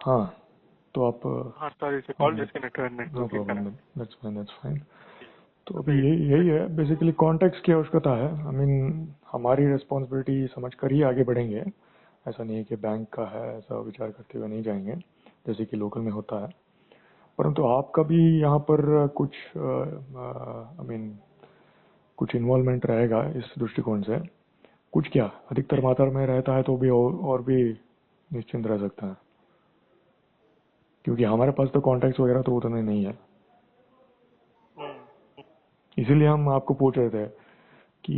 हाँ, तो आप हाँ सॉरी से कॉल डिस्कनेक्ट हुआ नो नेटवर्क के प्रॉब्लम, कारण। That's fine. तो अभी बताइए। यही है बेसिकली, कॉन्टेक्स्ट की आवश्यकता है। आई मीन हमारी रिस्पॉन्सिबिलिटी समझ कर ही आगे बढ़ेंगे। ऐसा नहीं है कि बैंक का है ऐसा विचार करते हुए नहीं जाएंगे जैसे कि लोकल में होता है। परंतु आपका भी यहाँ पर कुछ आई मीन कुछ इन्वॉल्वमेंट रहेगा इस दृष्टिकोण से। कुछ क्या अधिकतर जी। मात्रा में रहता है तो भी और भी निश्चिंत रह सकता है, क्योंकि हमारे पास तो कॉन्टैक्ट्स वगैरह तो उतने नहीं है। हम्म। इसीलिए हम आपको पूछ रहे थे कि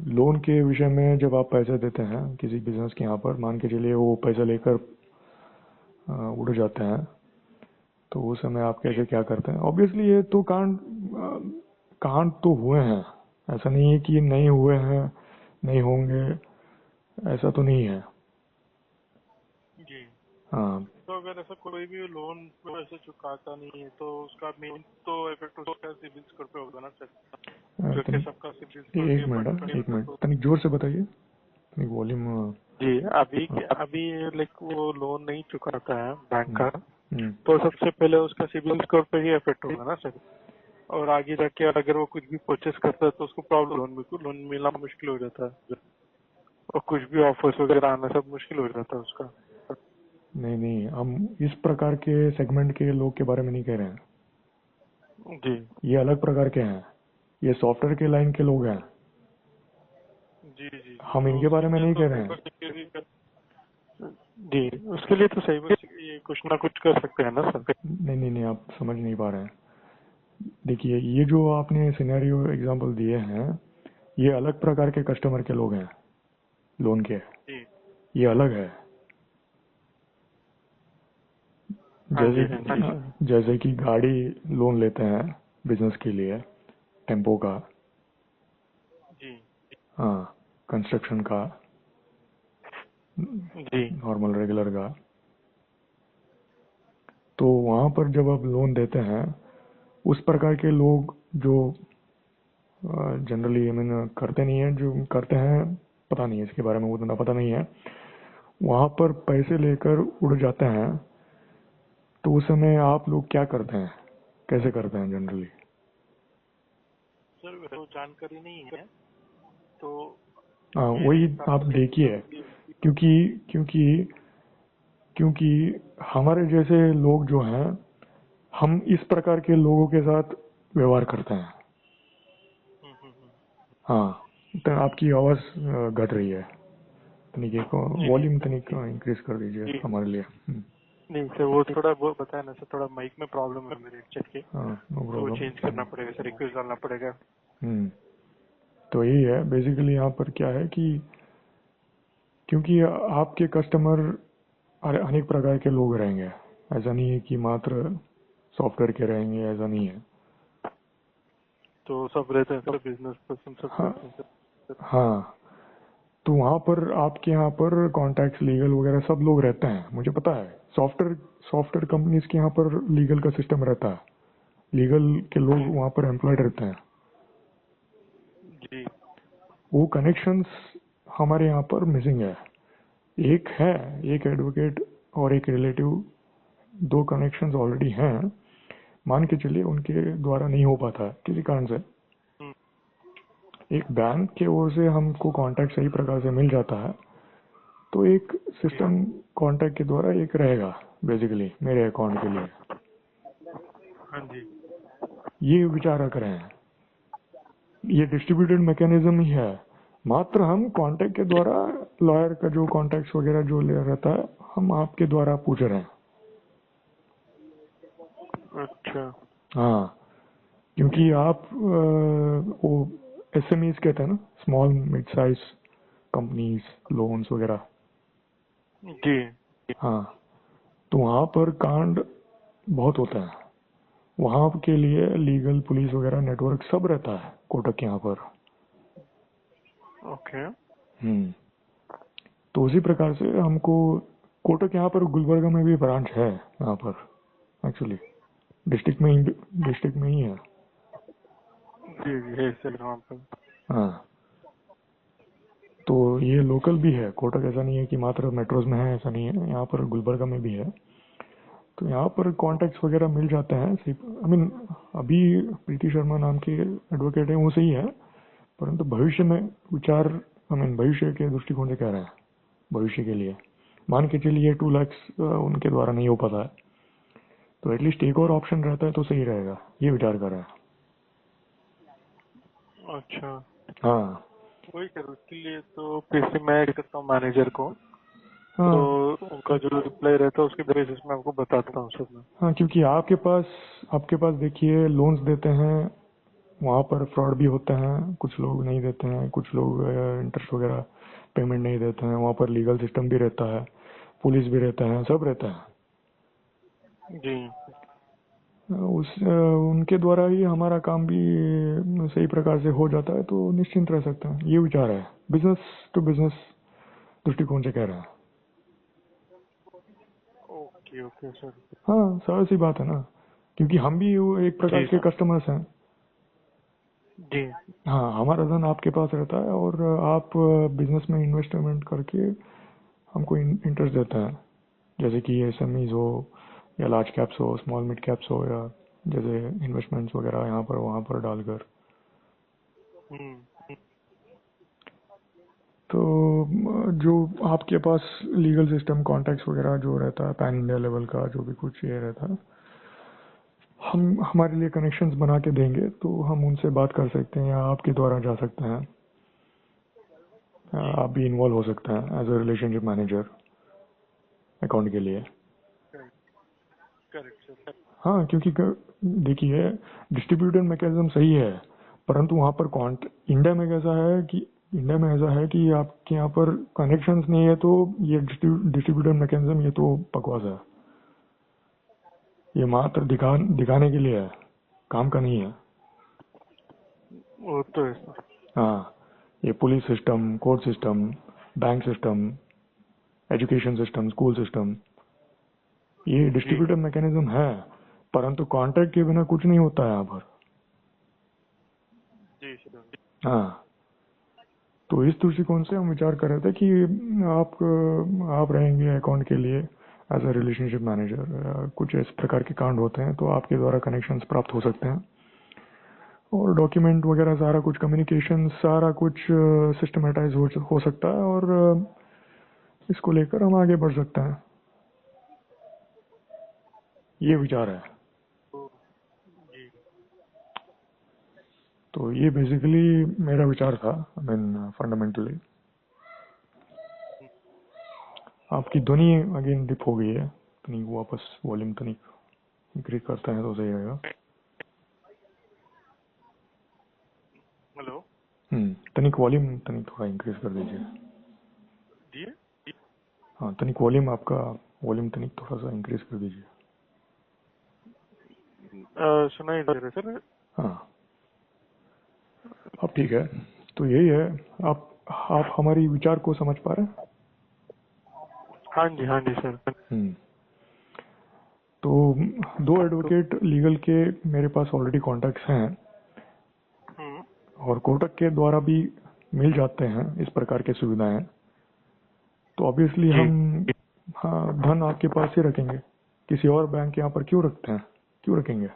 लोन के विषय में जब आप पैसे देते हैं किसी बिजनेस के यहाँ पर, मान के चलिए वो पैसा लेकर उड़ जाते हैं, तो उस समय आप जी कैसे क्या करते हैं? ऑब्वियसली ये तो कांड तो हुए हैं, ऐसा नहीं है कि नहीं हुए हैं, नहीं होंगे, ऐसा तो नहीं है। जी। हाँ, तो अगर ऐसा कोई भी लोन ऐसे चुकाता नहीं है तो उसका मेन तो इफेक्ट उसका सिबिल स्कोर पे होगा ना सर। क्योंकि तनिक सबका सिबिल स्कोर एक के मिनट, बढ़ते एक होगा मिनट, तो। तनिक जोर से बताइए, तनिक वॉल्यूम। जी अभी लाइक वो लोन नहीं चुकाता है बैंक हम्म, का, हम्म, तो सबसे पहले उसका सिबिल स्कोर पे ही इफेक्ट होगा ना सर। और आगे जाके अगर वो कुछ भी परचेस करता है तो उसको प्रॉब्लम लोन मिलना मुश्किल हो जाता है, और कुछ भी ऑफर्स वगैरह आना सब मुश्किल हो जाता है उसका। नहीं नहीं, हम इस प्रकार के सेगमेंट के लोग के बारे में नहीं कह रहे हैं। जी ये अलग प्रकार के हैं, ये सॉफ्टवेयर के लाइन के लोग हैं, जी जी जी। हम तो इनके बारे उसके में लिए नहीं तो कह रहे साइबर हैं। सिक्योरिटी का। जी उसके लिए तो साइबर ये कुछ ना कुछ कर सकते हैं ना सर। नहीं नहीं नहीं, आप समझ नहीं पा रहे हैं। देखिए, ये जो आपने सिनेरियो एग्जांपल दिए हैं, ये अलग प्रकार के कस्टमर के लोग हैं लोन के, जी ये अलग है। हाँ जैसे जी हाँ जी सर। जैसे कि गाड़ी लोन लेते हैं बिजनेस के लिए, टेम्पो का, जी हाँ, कंस्ट्रक्शन का, जी नॉर्मल रेगुलर का। तो वहाँ पर जब आप लोन देते हैं, उस प्रकार के लोग जो जनरली आई मीन करते नहीं है, जो करते हैं पता नहीं है, इसके बारे में उतना पता नहीं है, वहाँ पर पैसे लेकर उड़ जाते हैं। तो उस समय आप लोग क्या करते हैं, कैसे करते हैं जनरली? सर वो जानकारी नहीं है तो हाँ, मेरे वही हिसाब आप से देखिए, तो। क्योंकि क्योंकि क्योंकि हमारे जैसे लोग जो हैं, हम इस प्रकार के लोगों के साथ व्यवहार करते हैं। हम्म। हाँ, तो आपकी आवाज़ घट रही है, तनिक एक नहीं नहीं वॉल्यूम सर तनिक इंक्रीज कर दीजिए जी हमारे लिए। नहीं सर वो थोड़ा वो बताया ना सर, थोड़ा माइक में प्रॉब्लम है मेरे हेडसेट के, हाँ, नो तो वो प्रॉब्लम। चेंज करना पड़ेगा सर, रिक्वेस्ट डालना पड़ेगा। हम्म, तो यही है बेसिकली। यहाँ पर क्या है कि क्योंकि आपके कस्टमर अनेक प्रकार के लोग रहेंगे, ऐसा नहीं है कि मात्र सॉफ्टवेयर के रहेंगे, ऐसा नहीं है। तो सब रहते हैं सर, बिजनेस पर्सन सब हाँ, रहते हैं सर। हाँ, तो वहाँ पर आपके यहाँ पर कॉन्टैक्ट्स लीगल वगैरह सब लोग रहते हैं, मुझे पता है। सॉफ्टवेयर सॉफ्टवेयर कंपनीज के यहाँ पर लीगल का सिस्टम रहता है, लीगल के जी लोग वहाँ पर एम्प्लॉयड रहते हैं। जी वो कनेक्शंस हमारे यहाँ पर मिसिंग है। एक है, एक एडवोकेट और एक रिलेटिव, दो कनेक्शंस ऑलरेडी हैं, मान के चलिए उनके द्वारा नहीं हो पाता है किसी कारण से। हम्म, एक बैंक के ओर से हमको कांटेक्ट सही प्रकार से मिल जाता है, तो एक जी सिस्टम कांटेक्ट के द्वारा एक रहेगा बेसिकली मेरे अकाउंट के लिए। हाँ जी ये विचार रख रहे हैं, ये डिस्ट्रीब्यूटेड मैकेनिज्म ही है, मात्र हम कांटेक्ट के द्वारा लॉयर का जो कॉन्टैक्ट वगैरह जो ले रहता है, हम आपके द्वारा पूछ रहे हैं। अच्छा हाँ, क्योंकि आप वो एसएमईज कहते हैं ना, small mid size companies, loans वगैरह। जी हाँ, तो वहाँ पर कांड बहुत होता है, वहाँ के लिए लीगल पुलिस वगैरह नेटवर्क सब रहता है कोटक के यहाँ पर। ओके हम्म, तो उसी प्रकार से हमको कोटक यहाँ पर गुलबर्गा में भी ब्रांच है यहाँ पर, एक्चुअली डिस्ट्रिक्ट में ही है। जी जी है सर वहाँ पे। हाँ, तो ये लोकल भी है कोटक, ऐसा नहीं है कि मात्र मेट्रोज में है, ऐसा नहीं है, यहाँ पर गुलबर्गा में भी है। तो यहाँ पर कॉन्टैक्ट्स वगैरह मिल जाते हैं सही। आई मीन अभी प्रीति शर्मा नाम के एडवोकेट हैं, वो सही है, परंतु भविष्य में विचार, आई मीन भविष्य के दृष्टिकोण से कह रहे हैं, भविष्य के लिए मान के चलिए 2 लाख उनके द्वारा नहीं हो पाता है, तो एटलीस्ट एक और ऑप्शन रहता है तो सही रहेगा, ये विचार कर रहे हैं। अच्छा, हाँ वही सर, उसके लिए तो फिर से मैं करता हूँ मैनेजर को, हाँ तो उनका जो रिप्लाई रहता है उसके बेसिस में आपको बताता हूँ सर मैं। हाँ, क्योंकि आपके पास देखिए लोन्स देते हैं, वहाँ पर फ्रॉड भी होते हैं, कुछ लोग नहीं देते हैं, कुछ लोग इंटरेस्ट वगैरह पेमेंट नहीं देते हैं, वहाँ पर लीगल सिस्टम भी रहता है, पुलिस भी रहता है, सब रहता है। जी उनके द्वारा ही हमारा काम भी सही प्रकार से हो जाता है, तो निश्चिंत रह सकते हैं, ये विचार है, बिजनेस टू बिजनेस दृष्टिकोण से कह रहे हैं। Okay okay sir. हाँ सरल सी बात है ना, क्योंकि हम भी वो एक प्रकार जी के सर। कस्टमर्स हैं। जी हाँ, हमारा धन आपके पास रहता है और आप बिजनेस में इन्वेस्टमेंट करके हमको इंटरेस्ट देते हैं, जैसे कि एसएमईज हो या लार्ज कैप्स हो, स्मॉल मिड कैप्स हो, या जैसे इन्वेस्टमेंट्स वगैरह यहाँ पर वहाँ पर डालकर। हम्म, तो जो आपके पास लीगल सिस्टम कॉन्टैक्ट्स वगैरह जो रहता है पैन इंडिया लेवल का, जो भी कुछ ये रहता है, हम हमारे लिए कनेक्शंस बना के देंगे, तो हम उनसे बात कर सकते हैं या आपके द्वारा जा सकते हैं, जी आप भी इन्वॉल्व हो सकते हैं as a relationship manager account के लिए। Correct sir. हाँ, क्योंकि देखिए डिस्ट्रीब्यूटर मैकेनिज्म सही है, परंतु वहाँ पर इंडिया में कैसा है कि इंडिया में ऐसा है कि आपके यहाँ पर कनेक्शंस नहीं है, तो ये डिस्ट्रीब्यूटर मैकेनिज्म ये तो बकवास है, ये मात्र दिखाने के लिए है, काम का नहीं है। वो तो है सर। हाँ, ये police system, court system, bank system, education system, school system, ये जी डिस्ट्रीब्यूटर मैकेनिज्म है, परंतु कॉन्ट्रैक्ट के बिना कुछ नहीं होता है यहाँ पर। जी सर। हाँ, तो इस दृष्टिकोण से हम विचार कर रहे थे कि आप रहेंगे अकाउंट के लिए एज अ रिलेशनशिप मैनेजर, कुछ इस प्रकार के कांड होते हैं तो आपके द्वारा कनेक्शंस प्राप्त हो सकते हैं, और डॉक्यूमेंट वगैरह सारा कुछ कम्युनिकेशन सारा कुछ सिस्टमेटाइज हो सकता है, और इसको लेकर हम आगे बढ़ सकते हैं, ये विचार है। तो जी तो ये बेसिकली मेरा विचार था, आई मीन फंडामेंटली। आपकी ध्वनि अगेन डिप हो गई है, तनिक वापस वॉल्यूम तनिक इंक्रीज करते हैं तो सही रहेगा। हेलो। तनिक वॉल्यूम तनिक थोड़ा इंक्रीज कर दीजिए। जी हाँ, तनिक वॉल्यूम आपका वॉल्यूम तनिक थोड़ा सा इंक्रीज कर दीजिए। सुनाई दे रहा है सर। हाँ, अब ठीक है। तो यही है, आप हमारी विचार को समझ पा रहे हैं। हाँ जी सर। हम्म, तो 2 एडवोकेट लीगल के मेरे पास ऑलरेडी कॉन्टैक्ट्स हैं, हम्म, और कोटक के द्वारा भी मिल जाते हैं इस प्रकार की सुविधाएं, तो ऑब्वियसली जी हम, हाँ, धन आपके पास ही रखेंगे, किसी और बैंक यहाँ पर क्यों रखते हैं, क्यों रखेंगे।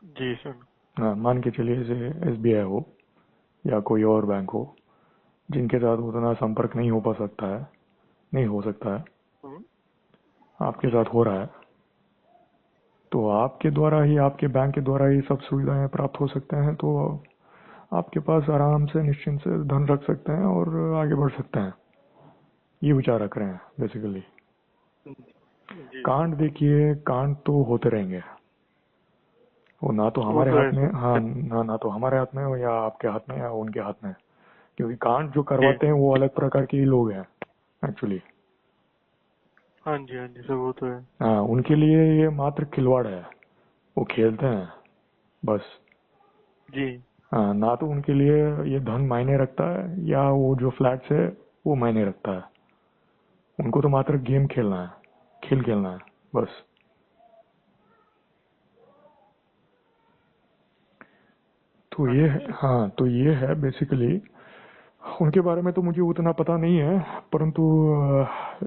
जी सर। हाँ, मान के चलिए जैसे एसबीआई हो या कोई और बैंक हो, जिनके साथ उतना संपर्क नहीं हो पा सकता है, नहीं हो सकता है, हम्म, आपके साथ हो रहा है, तो आपके द्वारा ही, आपके बैंक के द्वारा ही सब सुविधाएं प्राप्त हो सकते हैं, तो आपके पास आराम से निश्चिंत से धन रख सकते हैं और आगे बढ़ सकते हैं, ये विचार रख रहे हैं बेसिकली। जी कांड देखिए, कांड तो होते रहेंगे, वो ना तो वो हमारे तो है हाथ में, सर। हाँ, ना तो हमारे हाथ में हो या आपके हाथ में या उनके हाथ में, क्योंकि कांड जो जी करवाते हैं वो अलग प्रकार के ही लोग हैं एक्चुअली। हाँ जी सर, वो तो है। हाँ, उनके लिए ये मात्र खिलवाड़ है, वो खेलते हैं बस। जी हाँ, ना तो उनके लिए ये धन मायने रखता है या वो जो फ्लैट्स है वो मायने रखता है, उनको तो मात्र गेम खेलना है, खेल खेलना है बस। तो हाँ ये जी है, सर। हाँ, तो ये है बेसिकली उनके बारे में तो मुझे उतना पता नहीं है, परंतु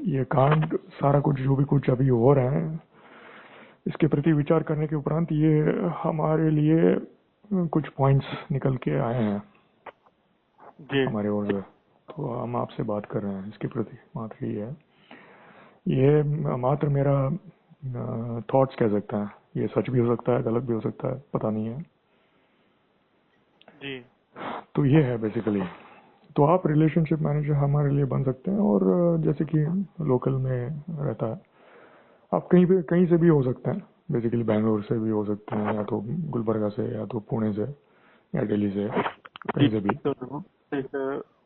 ये कांड सारा कुछ जो भी कुछ अभी हो रहे हैं, इसके प्रति विचार करने के उपरांत ये हमारे लिए कुछ पॉइंट्स निकल के आए हैं जी हमारे ओर से, तो हम आपसे बात कर रहे हैं इसके प्रति। मात्र ये है, ये मात्र मेरा थॉट्स कह सकता है, ये सच भी हो सकता है, गलत भी हो सकता है, पता नहीं है। जी तो ये है बेसिकली। तो आप रिलेशनशिप मैनेजर हमारे लिए बन सकते हैं, और जैसे कि लोकल में रहता है, आप कहीं पे कहीं से भी हो सकते हैं, बेसिकली बैंगलोर से भी हो सकते हैं, या तो गुलबर्गा से, या तो पुणे से, या दिल्ली से, जी। कहीं से भी। तो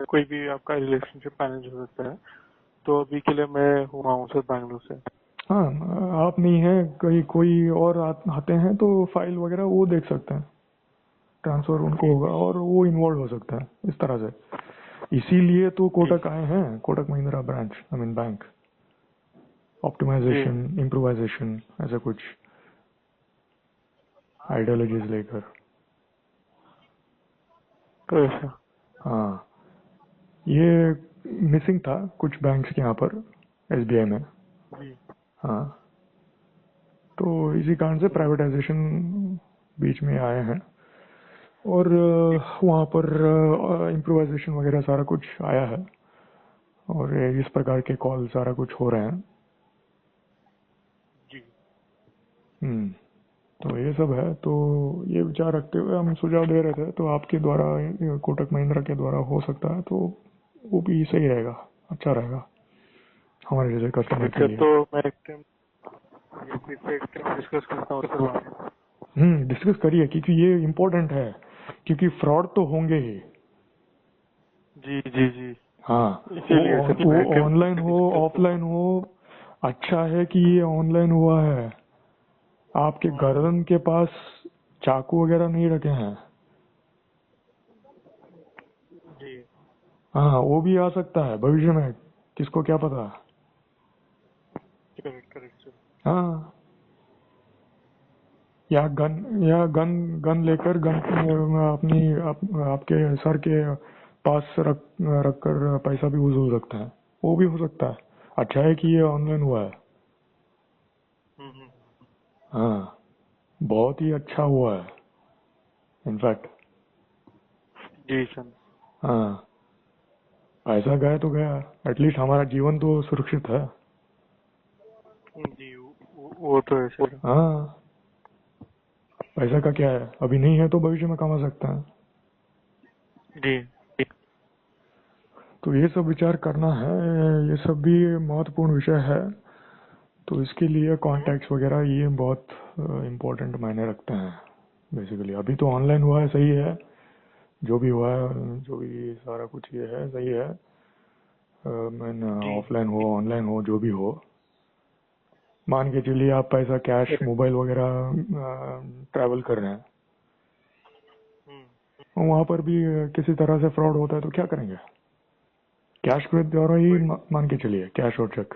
कोई भी आपका रिलेशनशिप मैनेजर हो सकता है। तो अभी के लिए मैं हुआ हूँ सर बैंगलोर से। हाँ, आप नहीं है, कहीं कोई और आते हैं तो फाइल वगैरह वो देख सकते हैं, ट्रांसफर उनको जी होगा और वो इन्वॉल्व हो सकता है इस तरह से। इसीलिए तो जी कोटक आए हैं, Kotak Mahindra branch, I mean bank, जी। ऑप्टिमाइजेशन, इम्प्रोवाइजेशन, ऐसा कुछ आइडियोलॉजीज लेकर। तो ऐसा। हाँ, ये मिसिंग था कुछ बैंक्स के यहाँ पर, एसबीआई में। जी हाँ, तो इसी कारण से प्राइवेटाइजेशन बीच में आए हैं, और जी वहाँ पर इम्प्रोवाइजेशन वगैरह सारा कुछ आया है, और इस प्रकार के कॉल सारा कुछ हो रहे हैं। जी। हम्म, तो ये सब है। तो ये विचार रखते हुए हम सुझाव दे रहे थे, तो आपके द्वारा, कोटक महिंद्रा के द्वारा हो सकता है, तो वो भी सही रहेगा, अच्छा रहेगा हमारे जैसे कस्टमर ठीक के है। लिए। तो मैं एक टाइम डिस्कस करता हूँ सर वहाँ पे। डिस्कस करिए, क्योंकि ये इम्पोर्टेंट है, क्योंकि फ्रॉड तो होंगे ही। जी जी जी। हाँ, इसीलिए सर मैं वो ऑनलाइन हो, डिस्कस ऑफलाइन हो, अच्छा है कि ये ऑनलाइन हुआ है। आपके गर्दन के पास चाकू वगैरह नहीं रखे हैं। जी। हाँ, वो भी आ सकता है भविष्य में, किसको क्या पता। Correct correct sir. हाँ, या गन गन लेकर गन आपके सर के पास रख कर पैसा भी वसूल सकता है, वो भी हो सकता है। अच्छा है कि ये ऑनलाइन हुआ है। हम्म। हाँ, बहुत ही अच्छा हुआ है इनफैक्ट। जी सर। हाँ, पैसा गया तो गया, एटलीस्ट हमारा जीवन तो सुरक्षित है। जी वो तो है सर। हाँ, पैसा का क्या है, अभी नहीं है तो भविष्य में कमा सकता है। जी तो ये सब विचार करना है, ये सब भी महत्वपूर्ण विषय है। तो इसके लिए कॉन्टैक्ट्स वगैरह ये बहुत इम्पोर्टेंट मायने रखते हैं बेसिकली। अभी तो ऑनलाइन हुआ है, सही है, जो भी हुआ है, जो भी सारा कुछ ये है सही है। मैंने जी। ऑफलाइन हो, ऑनलाइन हो, जो भी हो, मान के चलिए आप पैसा कैश, करेक्ट। मोबाइल वगैरह ट्रैवल कर रहे हैं, और वहां पर भी किसी तरह से फ्रॉड होता है तो क्या करेंगे? कैश के द्वारा ही वही। मान के चलिए, कैश और चेक।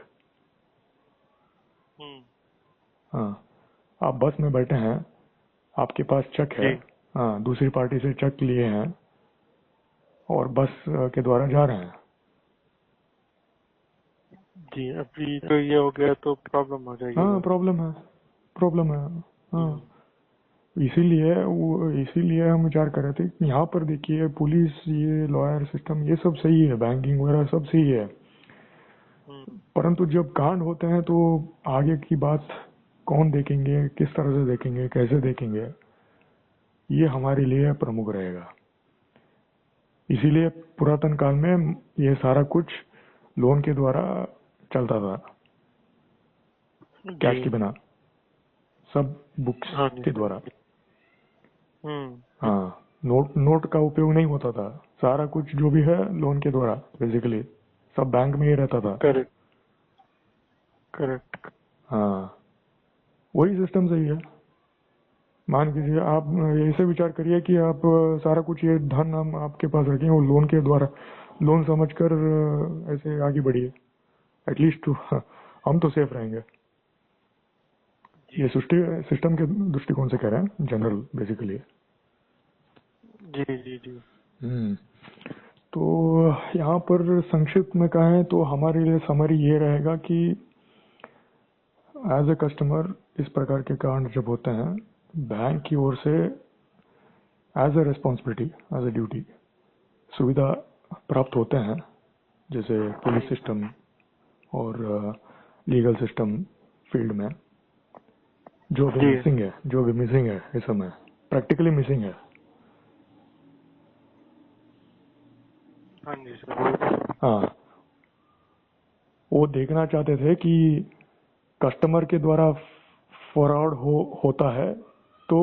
हाँ, आप बस में बैठे हैं, आपके पास चेक है, जी हाँ, दूसरी पार्टी से चेक लिए हैं, और बस के द्वारा जा रहे हैं। जी। अभी तो ये हो गया तो प्रॉब्लम हो जाएगी हाँ, बहुत। प्रॉब्लम है, प्रॉब्लम है। हाँ, हम्म इसीलिए हम विचार कर रहे थे कि यहाँ पर देखिए, पुलिस, ये लॉयर सिस्टम, ये सब सही है, बैंकिंग वगैरह सब सही है, हम्म। परंतु जब कांड होते हैं तो आगे की बात कौन देखेंगे, किस तरह से देखेंगे, कैसे देखेंगे, ये हमारे लिए प्रमुख रहेगा। इसीलिए पुरातन काल में ये सारा कुछ लोन के द्वारा चलता था, जी। कैश के बिना, सब बुक्स हाँ जी के सर। द्वारा। हम्म। हाँ, नोट नोट का उपयोग नहीं होता था, सारा कुछ जो भी है लोन के द्वारा बेसिकली, सब बैंक में ही रहता था। Correct correct. हाँ, वही सिस्टम सही है। मान लीजिए आप ऐसे विचार करिए कि आप सारा कुछ ये धन हम आपके पास रखें और लोन के द्वारा, लोन समझकर ऐसे आगे बढ़िए, एटलीस्ट हम तो सेफ रहेंगे। जी ये सिस्टम के दृष्टिकोण से कह रहे हैं, जनरल बेसिकली। जी जी जी। हम्म, तो यहाँ पर संक्षिप्त में कहें तो हमारे लिए समरी ये रहेगा कि एज ए कस्टमर इस प्रकार के कांड जब होते हैं, बैंक की ओर से as a responsibility, as a duty सुविधा प्राप्त होते हैं, जैसे पुलिस सिस्टम और लीगल सिस्टम फील्ड में जो अभी जी मिसिंग है, जो अभी मिसिंग है इस समय, प्रैक्टिकली मिसिंग है। हाँ जी सर। हाँ, वो देखना चाहते थे कि कस्टमर के द्वारा फॉरवर्ड होता है तो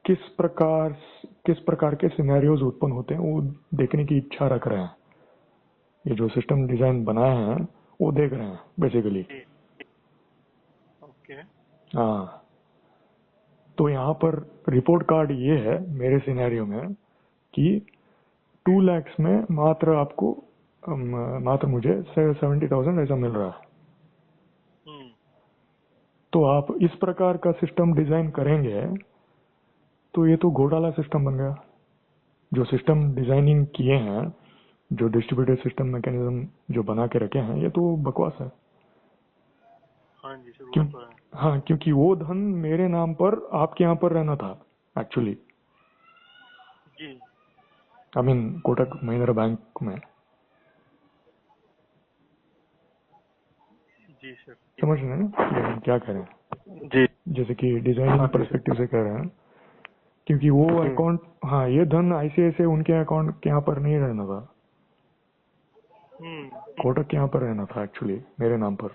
किस प्रकार के सिनेरियोज उत्पन्न होते हैं, वो देखने की इच्छा रख रहे हैं। ये जो सिस्टम डिजाइन बनाए हैं वो देख रहे हैं बेसिकली। जी ओके। हाँ, तो यहाँ पर रिपोर्ट कार्ड ये है मेरे सिनेरियो में कि 2 lakhs में मात्र मुझे 70,000 ऐसा मिल रहा है। हम्म तो आप इस प्रकार का सिस्टम डिजाइन करेंगे तो ये तो घोटाला सिस्टम बन गया। जो सिस्टम डिजाइनिंग किए हैं, जो डिस्ट्रीब्यूटेड सिस्टम मैकेनिज्म जो बना के रखे हैं, ये तो बकवास है। हाँ जी सर वो क्यों? तो है। हाँ, क्योंकि वो धन मेरे नाम पर आपके यहाँ पर रहना था एक्चुअली। जी I mean Kotak Mahindra bank में। जी सर। समझ रहे हैं ना कि हम क्या कह रहे हैं? जी जैसे कि डिजाइनिंग हाँ जी सर। पर्सपेक्टिव से कह रहे हैं, क्योंकि वो हम्म अकाउंट, हाँ, ये धन आईसीआईसीआई उनके अकाउंट के यहाँ पर नहीं रहना था, हम्म कोटक के यहाँ पर रहना था एक्चुअली मेरे नाम पर।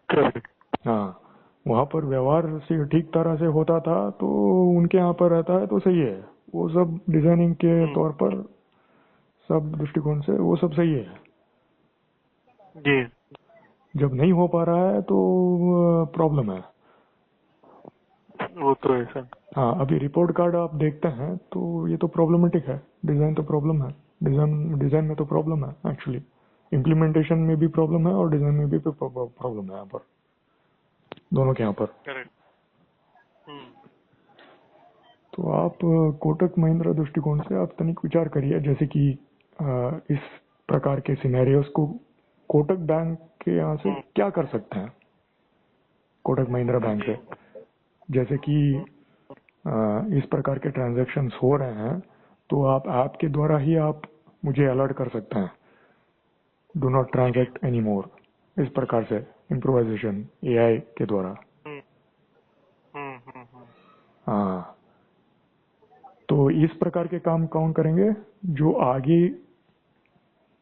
करेक्ट। हाँ, वहाँ पर व्यवहार से ठीक तरह से होता था तो उनके यहाँ पर रहता है तो सही है। वो सब डिजाइनिंग के हम्म तौर पर, सब दृष्टिकोण से वो सब सही है। जी जब नहीं हो पा रहा है तो प्रॉब्लम है। वो तो है सर। हाँ, अभी रिपोर्ट कार्ड आप देखते हैं तो ये तो प्रॉब्लमेटिक है। डिजाइन तो प्रॉब्लम है, डिजाइन में तो प्रॉब्लम है एक्चुअली। इम्प्लीमेंटेशन में भी प्रॉब्लम है और डिजाइन में भी प्रॉब्लम है यहाँ पर, दोनों के यहाँ पर। करेक्ट। हम्म तो आप कोटक महिंद्रा दृष्टिकोण से आप तनिक विचार करिए, जैसे कि इस प्रकार के सिनेरियोस को कोटक बैंक के यहाँ से हम्म क्या कर सकते हैं, कोटक महिंद्रा बैंक जी से। जैसे कि इस प्रकार के ट्रांजैक्शंस हो रहे हैं तो आप ऐप के द्वारा ही आप मुझे अलर्ट कर सकते हैं, डू नॉट जी ट्रांजैक्ट एनी मोर, इस प्रकार से इम्प्रोवाइजेशन एआई के द्वारा। हम्म हाँ, तो इस प्रकार के काम कौन करेंगे? जो आगे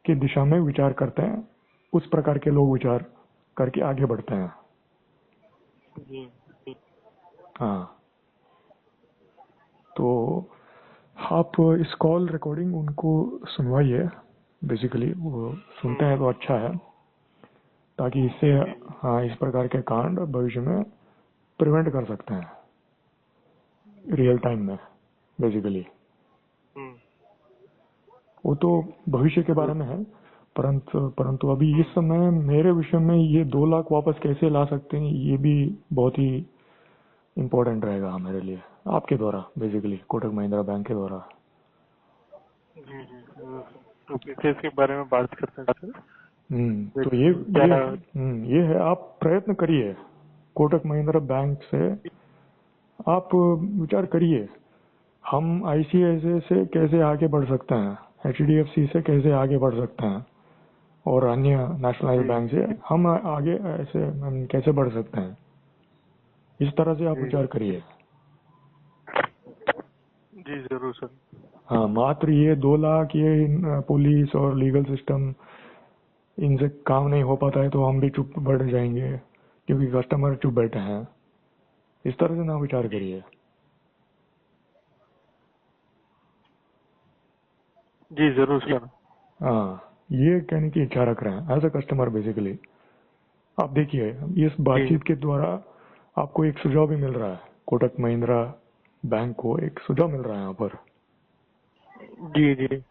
की दिशा में विचार करते हैं, उस प्रकार के लोग विचार करके आगे बढ़ते हैं। जी हाँ, तो आप इस कॉल रिकॉर्डिंग उनको सुनवाइए, बेसिकली वो सुनते हैं तो अच्छा है, ताकि इससे जी जी जी हाँ इस प्रकार के कांड भविष्य में प्रिवेंट कर सकते हैं रियल टाइम में बेसिकली। हम्म वो तो भविष्य के बारे जरूर। में है, परंतु अभी इस हम्म समय मेरे विषय में ये 2 लाख वापस कैसे ला सकते हैं, ये भी बहुत ही इम्पोर्टेंट रहेगा मेरे लिए, आपके द्वारा, बेसिकली कोटक महिंद्रा बैंक के द्वारा। जी जी जरूर सर। तो कैसे इसके बारे में बात करते हैं सर। तो क्या ये है, आप प्रयत्न करिए कोटक महिंद्रा बैंक से, आप विचार करिए हम आईसीआईसीआई से कैसे आगे बढ़ सकते हैं, एचडीएफसी से कैसे आगे बढ़ सकते हैं, और अन्य नेशनलाइज्ड जी बैंक से हम आगे ऐसे हम कैसे बढ़ सकते हैं, इस तरह से आप जी विचार करिए। जी जरूर सर। हाँ, मात्र ये 2 लाख ये पुलिस और लीगल सिस्टम, इनसे काम नहीं हो पाता है तो हम भी चुप बैठ जाएंगे क्योंकि कस्टमर चुप बैठे हैं, इस तरह से ना विचार जी करिए। जी जरूर सर। हाँ, ये कहने की इच्छा रख रहे हैं एज अ कस्टमर बेसिकली। आप देखिए, इस जी बातचीत के द्वारा आपको एक सुझाव भी मिल रहा है, कोटक महिंद्रा बैंक को एक सुझाव मिल रहा है यहाँ पर, जी जी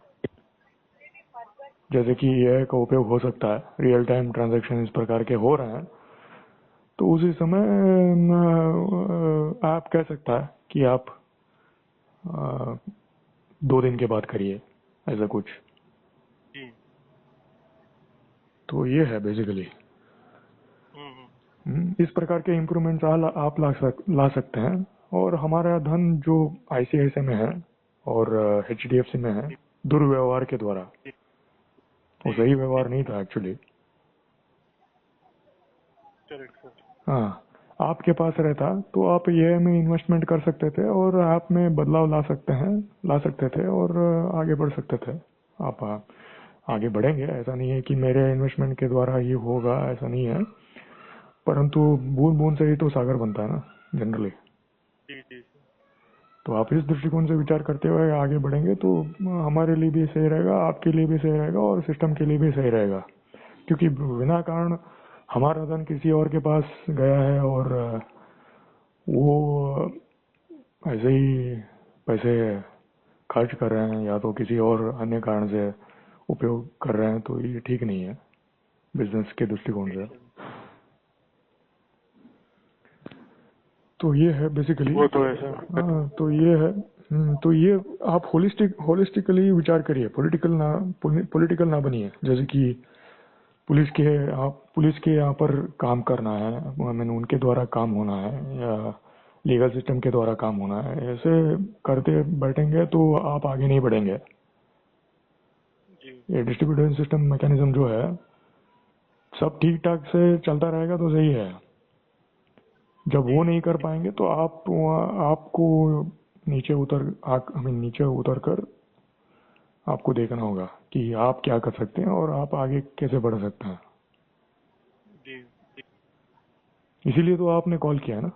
जैसे कि एआई का उपयोग हो सकता है, रियल टाइम ट्रांजैक्शन इस प्रकार के हो रहे हैं, तो उसी समय आप कह सकता है कि आप 2 दिन के बाद करिए, ऐसा कुछ। जी। तो ये है बेसिकली। इस प्रकार के इम्प्रूवमेंट्स आप ला सकते हैं। और हमारा धन जो आईसीआईसीआई में है और एचडीएफसी में है, दुर्व्यवहार के द्वारा, वो जी। सही व्यवहार नहीं था एक्चुअली। Correct sir. हाँ, आपके पास रहता तो आप ये में इन्वेस्टमेंट कर सकते थे और आप में बदलाव ला सकते थे और आगे बढ़ सकते थे। आप आगे बढ़ेंगे, ऐसा नहीं है कि मेरे इन्वेस्टमेंट के द्वारा ये होगा, ऐसा नहीं है। परंतु बूंद बूंद से ही तो सागर बनता है ना, जनरली। जी जी सर। तो आप इस दृष्टिकोण से विचार करते हुए आगे बढ़ेंगे तो हमारे लिए भी सही रहेगा, आपके लिए भी सही रहेगा और सिस्टम के लिए भी सही रहेगा। क्योंकि बिना कारण हमारा धन किसी और के पास गया है और वो ऐसे ही पैसे खर्च कर रहे हैं या तो किसी और अन्य कारण से उपयोग कर रहे हैं, तो ये ठीक नहीं है बिजनेस के दृष्टिकोण जी से। सर। तो ये है बेसिकली। वो तो है सर। हाँ, तो ये है। तो ये आप होलिस्टिकली विचार करिए, पॉलिटिकल ना बनिए। जैसे कि पुलिस के यहाँ पर काम करना है, आई मीन उनके द्वारा काम होना है या लीगल सिस्टम के द्वारा काम होना है, ऐसे करते बैठेंगे तो आप आगे नहीं बढ़ेंगे। जी ये डिस्ट्रीब्यूशन सिस्टम मैकेनिज्म जो है, सब ठीक ठाक से चलता रहेगा तो सही है। जब जी वो नहीं कर पाएंगे तो आपको नीचे उतर कर आपको देखना होगा कि आप क्या कर सकते हैं और आप आगे कैसे बढ़ सकते हैं। जी। इसीलिए तो आपने कॉल किया है ना।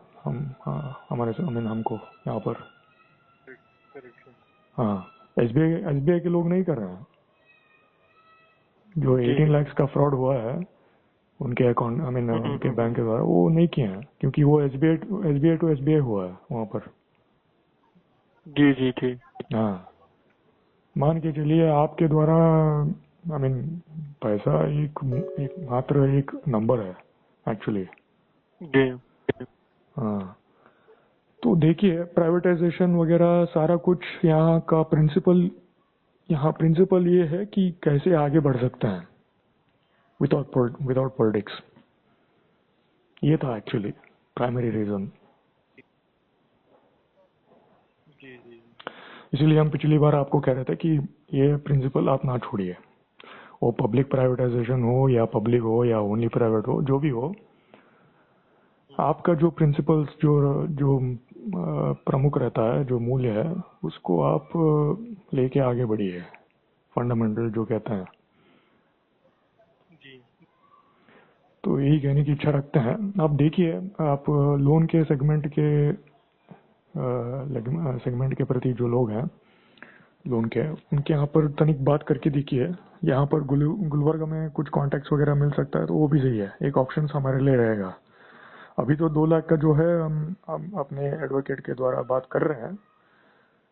हमारे से हमको यहाँ पर। Correct sir. हाँ, एसबीआई के लोग नहीं कर रहे हैं। जो जी। 18 लाख का फ्रॉड हुआ है उनके अकाउंट, उनके बैंक के द्वारा, वो नहीं किए हैं क्योंकि वो एसबीआई टू एसबीआई हुआ है वहाँ पर। जी जी जी। हाँ, मान के चलिए आपके द्वारा, पैसा एक मात्र एक नंबर है एक्चुअली। जी हाँ, तो देखिए प्राइवेटाइजेशन वगैरह सारा कुछ यहाँ प्रिंसिपल ये है कि कैसे आगे बढ़ सकते हैं विदाउट पॉलिटिक्स। ये था एक्चुअली प्राइमरी रीजन। जी जी। इसीलिए हम पिछली बार आपको कह रहे थे कि ये प्रिंसिपल आप ना छोड़िए। वो पब्लिक प्राइवेटाइजेशन हो या पब्लिक हो या ओनली प्राइवेट हो, जो भी हो, आपका जो प्रिंसिपल्स जो जो प्रमुख रहता है, जो मूल्य है, उसको आप लेके आगे बढ़िए। फंडामेंटल जो कहते हैं। जी तो यही कहने की इच्छा रखते हैं। आप देखिए, आप लोन के सेगमेंट के प्रति जो लोग हैं लोन के, उनके यहाँ पर तनिक बात करके देखिए। यहाँ पर गुलबर्गा में कुछ कॉन्टैक्ट्स वगैरह मिल सकता है तो वो भी सही है, एक ऑप्शन हमारे लिए रहेगा। अभी तो 2 लाख का जो है हम अपने एडवोकेट के द्वारा बात कर रहे हैं।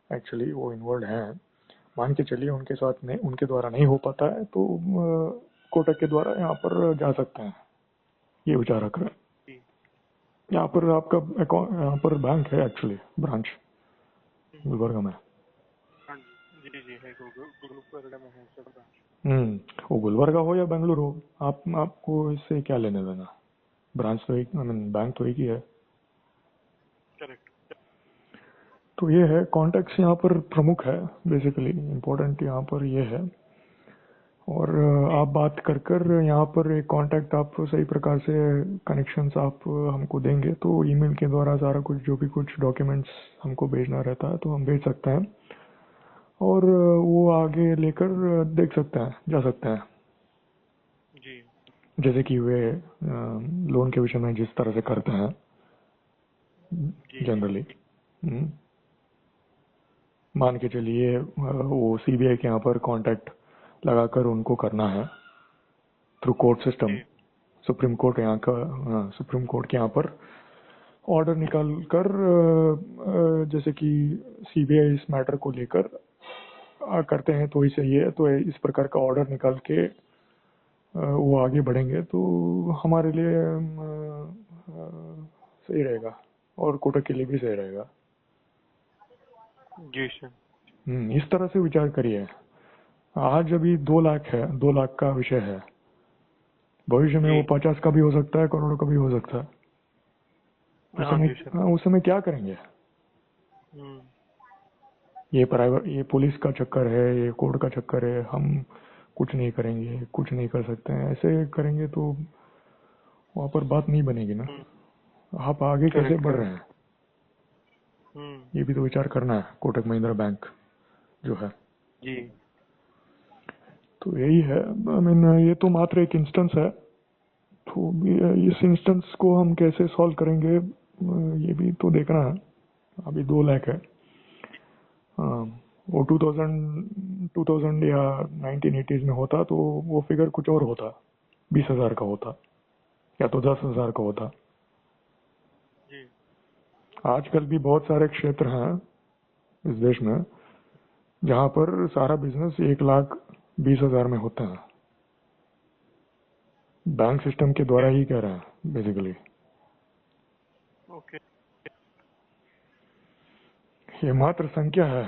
एक्चुअली वो इन्वॉल्व हैं। मान के चलिए उनके द्वारा नहीं हो पाता है तो कोटक के द्वारा यहाँ पर जा सकते हैं। ये विचार रख रहे हैं। जी। यहाँ पर आपका अकाउंट, यहाँ पर बैंक है एक्चुअली, ब्रांच गुलबर्गा में। हाँ जी जी जी है। गुरुकुल में है सर ब्रांच। वो गुलबर्गा हो या बेंगलुरु हो, आपको इससे क्या लेने देना। ब्रांच तो एक, बैंक तो एक ही है। करेक्ट। तो ये है, कॉन्टेक्ट्स यहाँ पर प्रमुख है बेसिकली, इम्पोर्टेंट यहाँ पर ये है। और जी आप बात कर कर यहाँ पर एक कांटेक्ट आप सही प्रकार से कनेक्शंस आप हमको देंगे तो ईमेल के द्वारा सारा कुछ, जो भी कुछ डॉक्यूमेंट्स हमको भेजना रहता है तो हम भेज सकते हैं और वो आगे लेकर देख सकते हैं, जा सकते हैं। जी जैसे कि वे लोन के विषय में जिस तरह से करते हैं जी जी। जनरली। मान के चलिए वो सीबीआई के यहाँ पर कांटेक्ट लगाकर उनको करना है थ्रू कोर्ट सिस्टम। जी सुप्रीम कोर्ट के यहाँ पर ऑर्डर निकाल कर, जैसे कि सीबीआई इस मैटर को लेकर करते हैं तो ही सही है, तो इस प्रकार का ऑर्डर निकाल के वो आगे बढ़ेंगे तो हमारे लिए सही रहेगा और कोटक के लिए भी सही रहेगा। जी सर। इस तरह से विचार करिए। आज अभी 2 लाख है, 2 लाख का विषय है। भविष्य में जी। वो 50 का भी हो सकता है, करोड़ का भी हो सकता है। उस हाँ समय जी सर। उस समय क्या करेंगे? हम्म। ये प्राइवेट, ये पुलिस का चक्कर है, ये कोर्ट का चक्कर है, हम कुछ नहीं करेंगे, कुछ नहीं कर सकते हैं, ऐसे करेंगे तो वहां पर बात नहीं बनेगी ना। हम्म। आप आगे कैसे करेक्ट बढ़ रहे करेक्ट। हैं, हम्म। ये भी तो विचार करना है कोटक महिंद्रा बैंक जो है। जी। तो यही है, आई मीन ये तो मात्र एक इंस्टेंस है। तो इस इंस्टेंस को हम कैसे सॉल्व करेंगे, ये भी तो देखना है। अभी 2 लाख है। हाँ, वो 2000 या 1980s में होता तो वो फिगर कुछ और होता, 20,000 का होता या तो 10,000 का होता। जी। आजकल भी बहुत सारे क्षेत्र हैं इस देश में जहां पर सारा बिजनेस 1,20,000 में होता है, बैंक सिस्टम के द्वारा ओके। ही कह रहे हैं बेसिकली। ओके। ये मात्र संख्या है,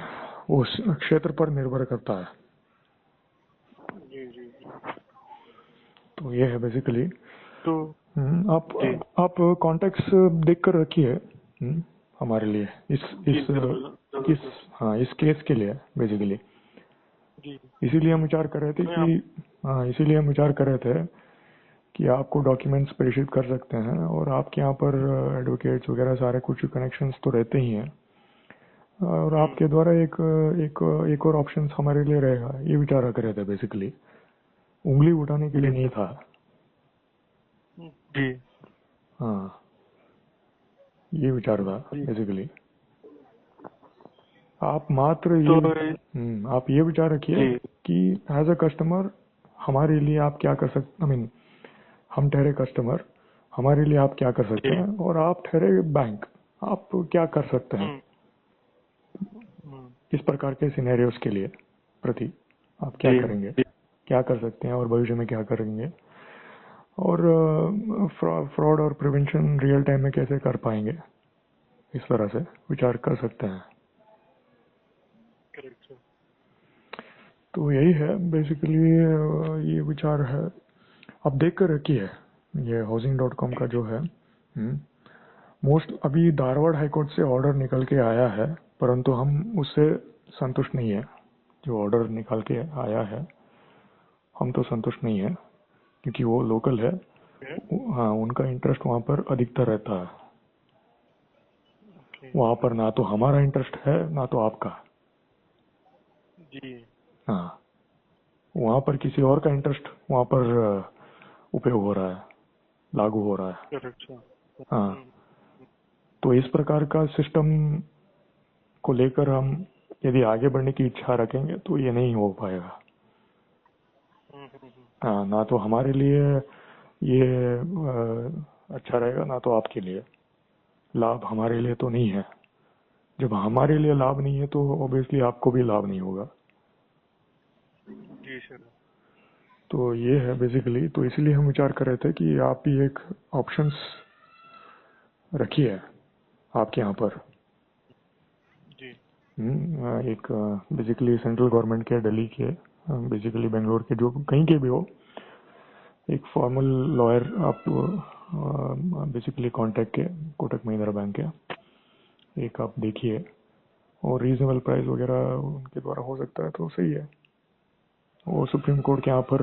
वो उस क्षेत्र पर निर्भर करता है। जी जी जी। तो ये है बेसिकली। तो आप जी आप कॉन्टेक्स्ट देख कर रखिए हमारे लिए जी, इस जरूर जरूर इस सर। हाँ, इस केस के लिए बेसिकली। जी। इसीलिए हम विचार कर रहे थे मैं कि आप। हाँ, इसीलिए हम विचार कर रहे थे कि आपको डॉक्यूमेंट्स प्रेषित कर सकते हैं, और आपके यहाँ पर एडवोकेट्स वगैरह सारे कुछ कनेक्शंस तो रहते ही हैं, और आपके द्वारा एक एक एक और ऑप्शन हमारे लिए रहेगा, ये विचार कर रहे थे बेसिकली। उंगली उठाने के लिए जी नहीं सर। था। जी हाँ, ये विचार था जी। बेसिकली। आप मात्र तो आप ये विचार रखिए जी। कि एज अ कस्टमर हमारे लिए आप क्या कर सकते, आई मीन हम ठहरे कस्टमर, हमारे लिए आप क्या कर सकते जी। हैं, और आप ठहरे बैंक, आप क्या कर सकते हैं हम्म। हम्म। इस प्रकार के सिनेरियोस के लिए प्रति आप क्या जी करेंगे, क्या कर सकते हैं और भविष्य में क्या करेंगे, और फ्रॉड और प्रिवेंशन रियल टाइम में कैसे कर पाएंगे, इस तरह से विचार कर सकते हैं। Correct sir. तो यही है बेसिकली, ये विचार है। आप देख कर रखिए ये housing.com का जो है मोस्ट, अभी धारवाड़ हाईकोर्ट से ऑर्डर निकल के आया है, परंतु हम उससे संतुष्ट नहीं है। जो ऑर्डर निकाल के आया है हम तो संतुष्ट नहीं है, क्योंकि वो लोकल है। ओके। हाँ, उनका इंटरेस्ट वहाँ पर अधिकतर रहता है। ओके। वहाँ पर ना तो हमारा इंटरेस्ट है ना तो आपका। जी। हाँ, वहाँ पर किसी और का इंटरेस्ट वहाँ पर उपयोग हो रहा है, लागू हो रहा है। Correct sir. हाँ, तो इस प्रकार का सिस्टम को लेकर हम यदि आगे बढ़ने की इच्छा रखेंगे तो ये नहीं हो पाएगा। हाँ, ना तो हमारे लिए ये अच्छा रहेगा, ना तो आपके लिए। लाभ हमारे लिए तो नहीं है। जब हमारे लिए लाभ नहीं है तो ऑब्वियसली आपको भी लाभ नहीं होगा। जी सर। तो ये है बेसिकली। तो इसलिए हम विचार कर रहे थे कि आप भी एक ऑप्शंस रखिए आपके यहाँ पर। जी। एक बेसिकली सेंट्रल गवर्नमेंट के, दिल्ली के, बेसिकली बेंगलोर के, जो कहीं के भी हो, एक फॉर्मल लॉयर आप बेसिकली कांटेक्ट के कोटक महिंद्रा बैंक के एक आप देखिए, और रीजनेबल प्राइस वगैरह उनके द्वारा हो सकता है तो सही है। वो सुप्रीम कोर्ट के यहाँ पर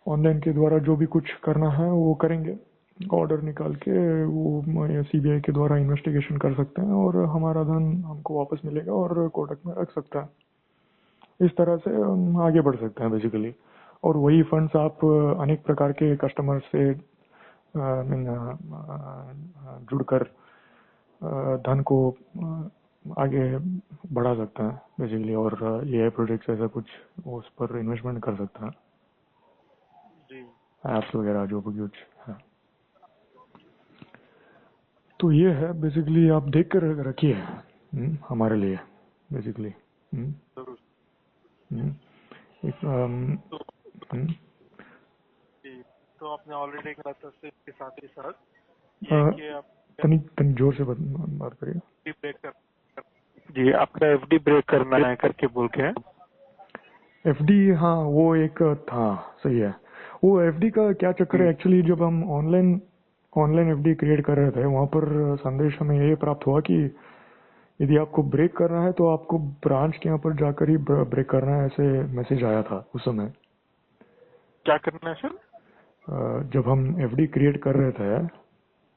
ऑनलाइन के द्वारा जो भी कुछ करना है वो करेंगे, ऑर्डर निकाल के वो सीबीआई के द्वारा इन्वेस्टिगेशन कर सकते हैं, और हमारा धन हमको वापस मिलेगा और कोटक में रख सकता है। इस तरह से हम आगे बढ़ सकते हैं बेसिकली। और वही फंड्स आप अनेक प्रकार के कस्टमर से जुड़कर धन को आगे बढ़ा सकते हैं बेसिकली, और एआई प्रोजेक्ट्स ऐसा कुछ उस पर इन्वेस्टमेंट कर सकते हैं, जी। एप्स वगैरह जो भी कुछ है। तो ये है बेसिकली, आप देख कर रखिए हमारे लिए बेसिकली। जरूर। एक तो जी, तो आपने ऑलरेडी कहा था इसके साथ ही साथ ये कि आप तनी तनी जोर से बात करिए। ब्रेक कर। जी, आपका एफडी ब्रेक करना है करके बोल के है। एफडी, हाँ वो एक था, सही है। वो एफडी का क्या चक्कर है जी एक्चुअली, जब हम ऑनलाइन ऑनलाइन एफडी क्रिएट कर रहे थे वहाँ पर संदेश हमें ये प्राप्त हुआ कि यदि आपको ब्रेक करना है तो आपको ब्रांच के यहाँ पर जाकर ही ब्रेक करना है, ऐसे मैसेज आया था उस समय। क्या करना है सर? जब हम एफडी क्रिएट कर रहे थे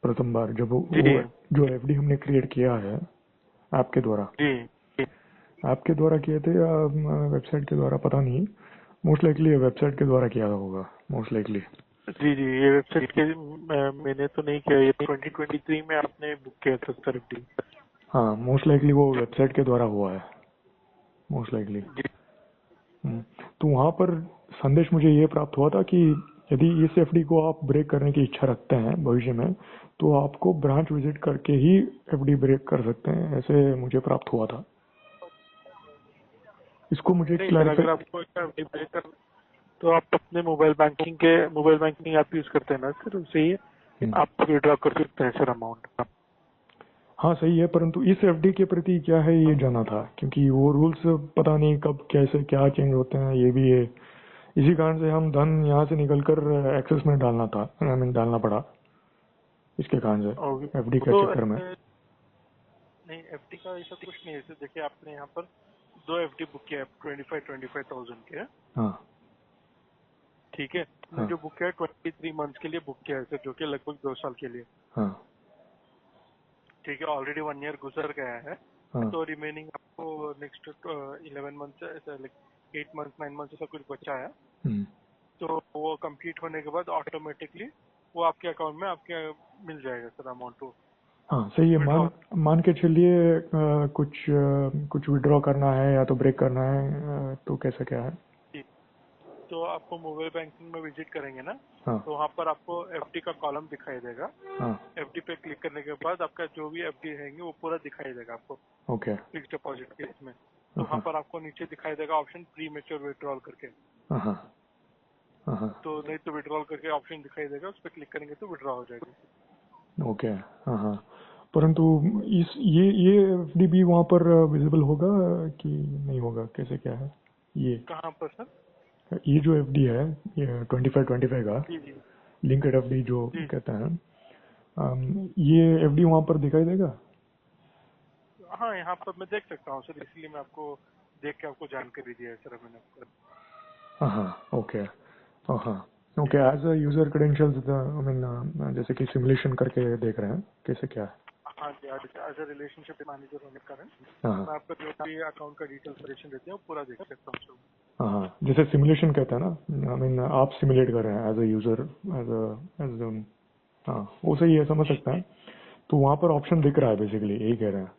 प्रथम बार, जब जी वो जो एफडी हमने क्रिएट किया है आपके द्वारा, जी आपके द्वारा किए थे या वेबसाइट के द्वारा, पता नहीं। मोस्ट लाइकली वेबसाइट के द्वारा किया होगा, मोस्ट लाइकली। जी जी, ये वेबसाइट के मैंने तो नहीं किया, ये 2023 में आपने बुक किया था सर FD। हाँ मोस्ट लाइकली वो वेबसाइट के द्वारा हुआ है, मोस्ट लाइकली। जी तो वहाँ पर संदेश मुझे ये प्राप्त हुआ था कि यदि इस एफडी को आप ब्रेक करने की इच्छा रखते हैं भविष्य में, तो आपको ब्रांच विजिट करके ही एफडी ब्रेक कर सकते हैं, ऐसे मुझे प्राप्त हुआ था। इसको मुझे नहीं सर, क्लैरिफाई। अगर आपको FD ब्रेक कर तो आप अपने मोबाइल बैंकिंग ऐप यूज करते हैं ना सर, उससे ही आप विड्रॉ कर सकते हैं सर अमाउंट। हाँ सही है, परंतु इस एफडी के प्रति क्या है ये जाना था, क्योंकि वो रूल्स पता नहीं कब कैसे क्या चेंज होते हैं, ये भी है। इसी कारण से हम धन यहाँ से निकलकर एक्सेस में डालना था, आई मीन डालना पड़ा, इसके कारण और से एफडी के तो चक्कर में। नहीं, FD का ऐसा कुछ नहीं है सर। देखिए, आपने यहाँ पर 2 FD बुक किया है 25,000 के, हाँ ठीक है। आपने हाँ जो बुक किया है 23 मंथ्स के लिए बुक किया है सर, जो कि लगभग 2 साल के लिए, हाँ ठीक है। ऑलरेडी 1 ईयर गुजर गया है, हाँ। तो रिमेनिंग आपको नेक्स्ट 11 मंथ ऐसा, लाइक 8 मंथ 9 मंथ ऐसा कुछ बचा है। हम्म। तो वो कंप्लीट होने के बाद ऑटोमेटिकली वो आपके अकाउंट में आपके मिल जाएगा सर अमाउंट, तो हाँ सही है। विड्रॉ। मान के चलिए कुछ विड्रॉ करना है या तो ब्रेक करना है, तो कैसा क्या है? तो आपको मोबाइल बैंकिंग में विजिट करेंगे ना, हाँ तो वहाँ पर आपको FD का कॉलम दिखाई देगा। हाँ। FD पे क्लिक करने के बाद आपका जो भी FD रहेंगे वो पूरा दिखाई देगा आपको, ओके। फिक्स डिपॉजिट के इसमें। तो वहाँ हाँ पर आपको नीचे दिखाई देगा ऑप्शन प्री मेच्योर विड्रॉल करके। हाँ हाँ हाँ। तो नहीं तो विड्रॉल करके ऑप्शन दिखाई देगा, उस पर क्लिक करेंगे तो विड्रॉ हो जाएगी। ओके। हाँ हाँ। परंतु इस ये एफडी भी वहाँ पर विजिबल होगा कि नहीं होगा, कैसे क्या है कहाँ पर सर? ये जो एफडी है, ये 25 का जी जी लिंक्ड एफडी जो जी। कहते हैं, ये एफडी वहाँ पर दिखाई देगा? हाँ, यहाँ पर मैं देख सकता हूँ सर, इसलिए मैं आपको देख के आपको जानकारी दिया है सर मैंने आपको। हाँ हाँ ओके। हाँ हाँ जी okay. As a user credentials, I mean जैसे कि सिमुलेशन करके देख रहे हैं कैसे क्या है। हाँ जी, एज अ रिलेशनशिप मैनेजर होने के कारण हाँ हाँ मैं आपका जो भी अकाउंट का डिटेल परेशान रहते हैं वो पूरा देख सकता हूँ सर। हाँ हाँ। जैसे सिमुलेशन कहते हैं ना, आई मीन आप सिमुलेट कर रहे हैं एज अ यूजर, एज हाँ वो सही है, समझ जी सकते जी हैं। तो वहाँ पर ऑप्शन दिख जी रहा है, बेसिकली यही कह रहे हैं।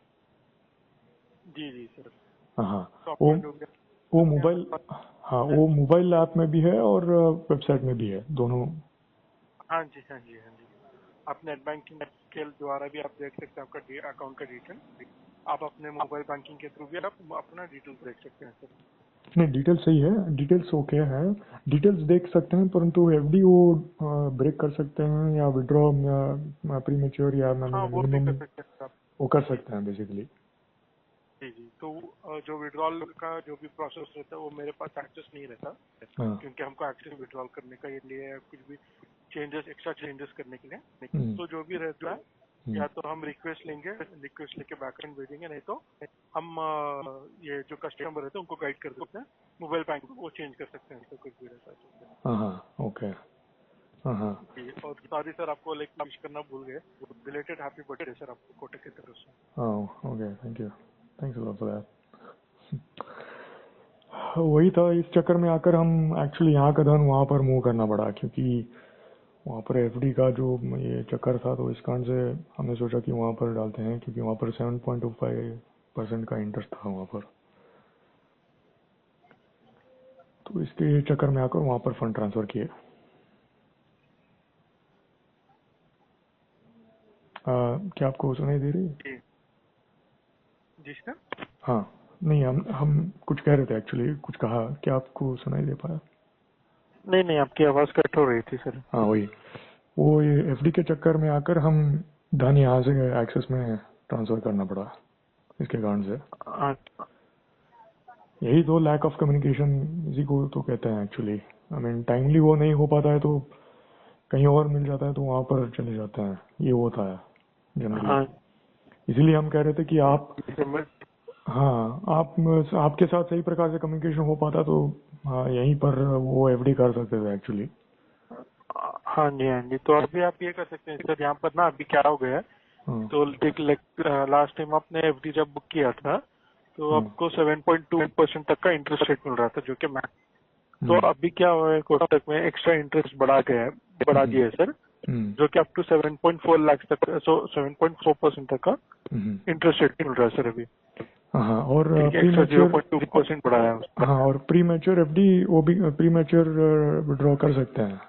जी जी सर। हाँ हाँ। वो सॉफ्टवेयर हो गया वो आपके यहाँ मोबाइल, पर। हाँ वो मोबाइल ऐप में भी है और वेबसाइट में भी है, दोनों। हाँ जी हाँ जी हाँ जी। आप नेट बैंकिंग के द्वारा भी आप देख सकते हैं आपका अकाउंट का डिटेल। आप अपने मोबाइल बैंकिंग के थ्रू भी आप अपना डिटेल देख सकते हैं सर। नहीं डिटेल सही है, डिटेल्स ओके है, डिटेल्स देख सकते हैं, परंतु एफडी वो ब्रेक कर सकते हैं या विड्रॉ या प्री मेच्योर या हाँ, वो भी मिनिमम कर सकते हैं आप। वो कर जी सकते हैं बेसिकली। जी जी। तो जो विड्रॉल का जो भी प्रोसेस रहता है वो मेरे पास एक्सेस नहीं रहता, हाँ। क्योंकि हमको एक्सेस विड्रॉल करने का ये लिए कुछ भी चेंजेस, एक्स्ट्रा चेंजेस करने के लिए। हम्म, तो जो भी रहता है, हम्म, या तो हम रिक्वेस्ट लेंगे, रिक्वेस्ट लेके बैकएंड भेजेंगे, नहीं तो हम ये जो कस्टमर रहते हैं उनको गाइड कर देते हैं, मोबाइल बैंक वो चेंज कर सकते हैं, तो कुछ भी रहता है तो। हाँ हाँ ओके। हाँ हाँ। जी, और सॉरी सर, आपको लाइक विश करना भूल गए, रिलेटेड हैप्पी बर्थडे सर आपको कोटक की तरफ से। हाँ okay, thank you, thanks a lot for that. वही था, इस चक्कर में आकर हम एक्चुअली यहाँ का धन वहाँ पर मूव करना पड़ा, क्योंकि वहाँ पर एफडी का जो ये चक्कर था, तो इस कारण से हमने सोचा कि वहाँ पर डालते हैं, क्योंकि वहाँ पर 7.25% का इंटरेस्ट था वहाँ पर। तो इसके चक्कर में आकर वहाँ पर फंड ट्रांसफर किए। क्या आपको सुनाई दे रही है? जी जी सर। हाँ। नहीं, हम कुछ कह रहे थे एक्चुअली, कुछ कहा, क्या आपको सुनाई दे पाया? नहीं नहीं, आपकी आवाज कट हो रही थी सर। हाँ वही, वो ये एफडी के चक्कर में आकर हम धन यहाँ से एक्सेस में ट्रांसफर करना पड़ा, इसके कारण से। हाँ यही तो लैक ऑफ कम्युनिकेशन इसी को तो कहते हैं एक्चुअली। आई मीन टाइमली वो नहीं हो पाता है तो कहीं और मिल जाता है तो वहां पर चले जाते हैं, ये होता है जनरली। हाँ इसीलिए हम कह रहे थे कि आप, समझ। हाँ आप, आपके साथ सही प्रकार से कम्युनिकेशन हो पाता तो हाँ यहीं पर वो एफडी कर सकते थे एक्चुअली। हाँ जी हाँ जी, तो अभी आप ये कर सकते हैं सर, यहाँ पर ना अभी क्या हो गया है, हाँ तो देख लास्ट टाइम आपने एफडी जब बुक किया था तो हाँ आपको 7.2% तक का इंटरेस्ट रेट मिल रहा था, जो कि मैक्स। तो हम्म, अभी क्या हुआ है, कोटक में एक्स्ट्रा इंटरेस्ट बढ़ा हम्म, दिया है सर, हम्म, जो कि अप टू 7.4 लाख तक, 7.4% तक का हम्म। इंटरेस्ट रेट मिल रहा है सर अभी। हाँ और ठीक है, प्री एक्स्ट्रा मैच्योर, 0.2% बढ़ाया है उसका। हाँ और प्री मैच्योर एफडी वो भी प्री मैच्योर विड्रॉ कर सकते हैं।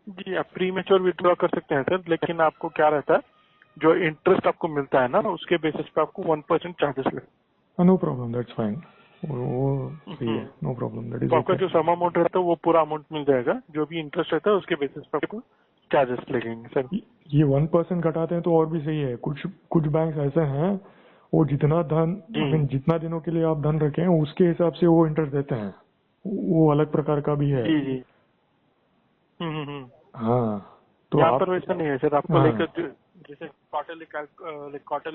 जी, आप प्री मैच्योर विड्रॉ कर सकते हैं सर, लेकिन आपको क्या रहता है, जो इंटरेस्ट आपको मिलता है ना, उसके बेसिस पे आपको 1% चार्जेस लगते नो प्रॉब्लम, दैट्स फाइन। वो सही है, हैं। नो प्रॉब्लम, दैट इज तो आपका ओके। जो सम अमाउंट रहता है वो पूरा अमाउंट मिल जाएगा, जो भी इंटरेस्ट रहता है उसके बेसिस पे आपको चार्जेस लगेंगे सर। ये 1% घटाते हैं तो और भी सही है। कुछ कुछ बैंक ऐसे हैं वो जितना धन, जी आई मीन जितना दिनों के लिए आप धन रखें उसके हिसाब से वो इंटरेस्ट देते हैं, वो अलग प्रकार का भी है। जी जी। हम्म। हाँ तो यहाँ आप, पर वैसा नहीं है सर, आपको हाँ जैसे क्वार्टरली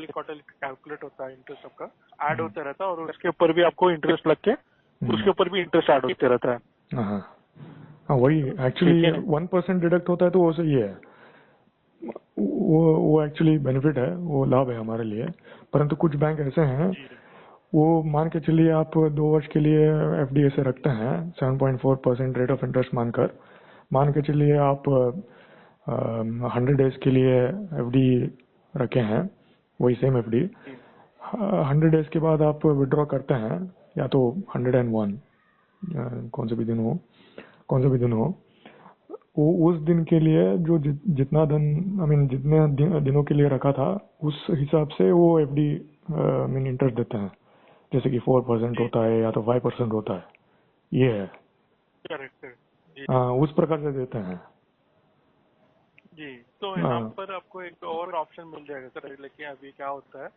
कैलकुलेट होता है इंटरेस्ट आपका, ऐड हम्म, होता रहता है, और उसके ऊपर भी आपको इंटरेस्ट लग के हम्म, उसके ऊपर भी इंटरेस्ट ऐड होते रहता है। हाँ हाँ वही ठीक एक्चुअली है। 1% डिडक्ट होता है तो वो सही है। वो एक्चुअली बेनिफिट है, वो लाभ है हमारे लिए। परंतु कुछ बैंक ऐसे हैं जी वो मान के चलिए आप 2 वर्ष के लिए एफडी से रखते हैं 7.4% रेट ऑफ इंटरेस्ट मानकर। मान के चलिए आप 100 डेज के लिए एफडी रखे हैं, वही सेम एफडी। जी 100 डेज के बाद आप विड्रॉ करते हैं, या तो 101, कौन से भी दिन हो, कौन से भी दिन हो, वो उस दिन के लिए जो जितना धन, आई मीन जितने दिनों के लिए रखा था उस हिसाब से वो एफडी मीन इंटरेस्ट देते हैं। जैसे कि 4% जी होता है या तो 5% होता है, ये है। Correct correct. जी हाँ उस प्रकार से देते हैं। जी। तो यहाँ हाँ पर आपको एक और ऑप्शन मिल जाएगा सर, लेकिन अभी क्या होता है,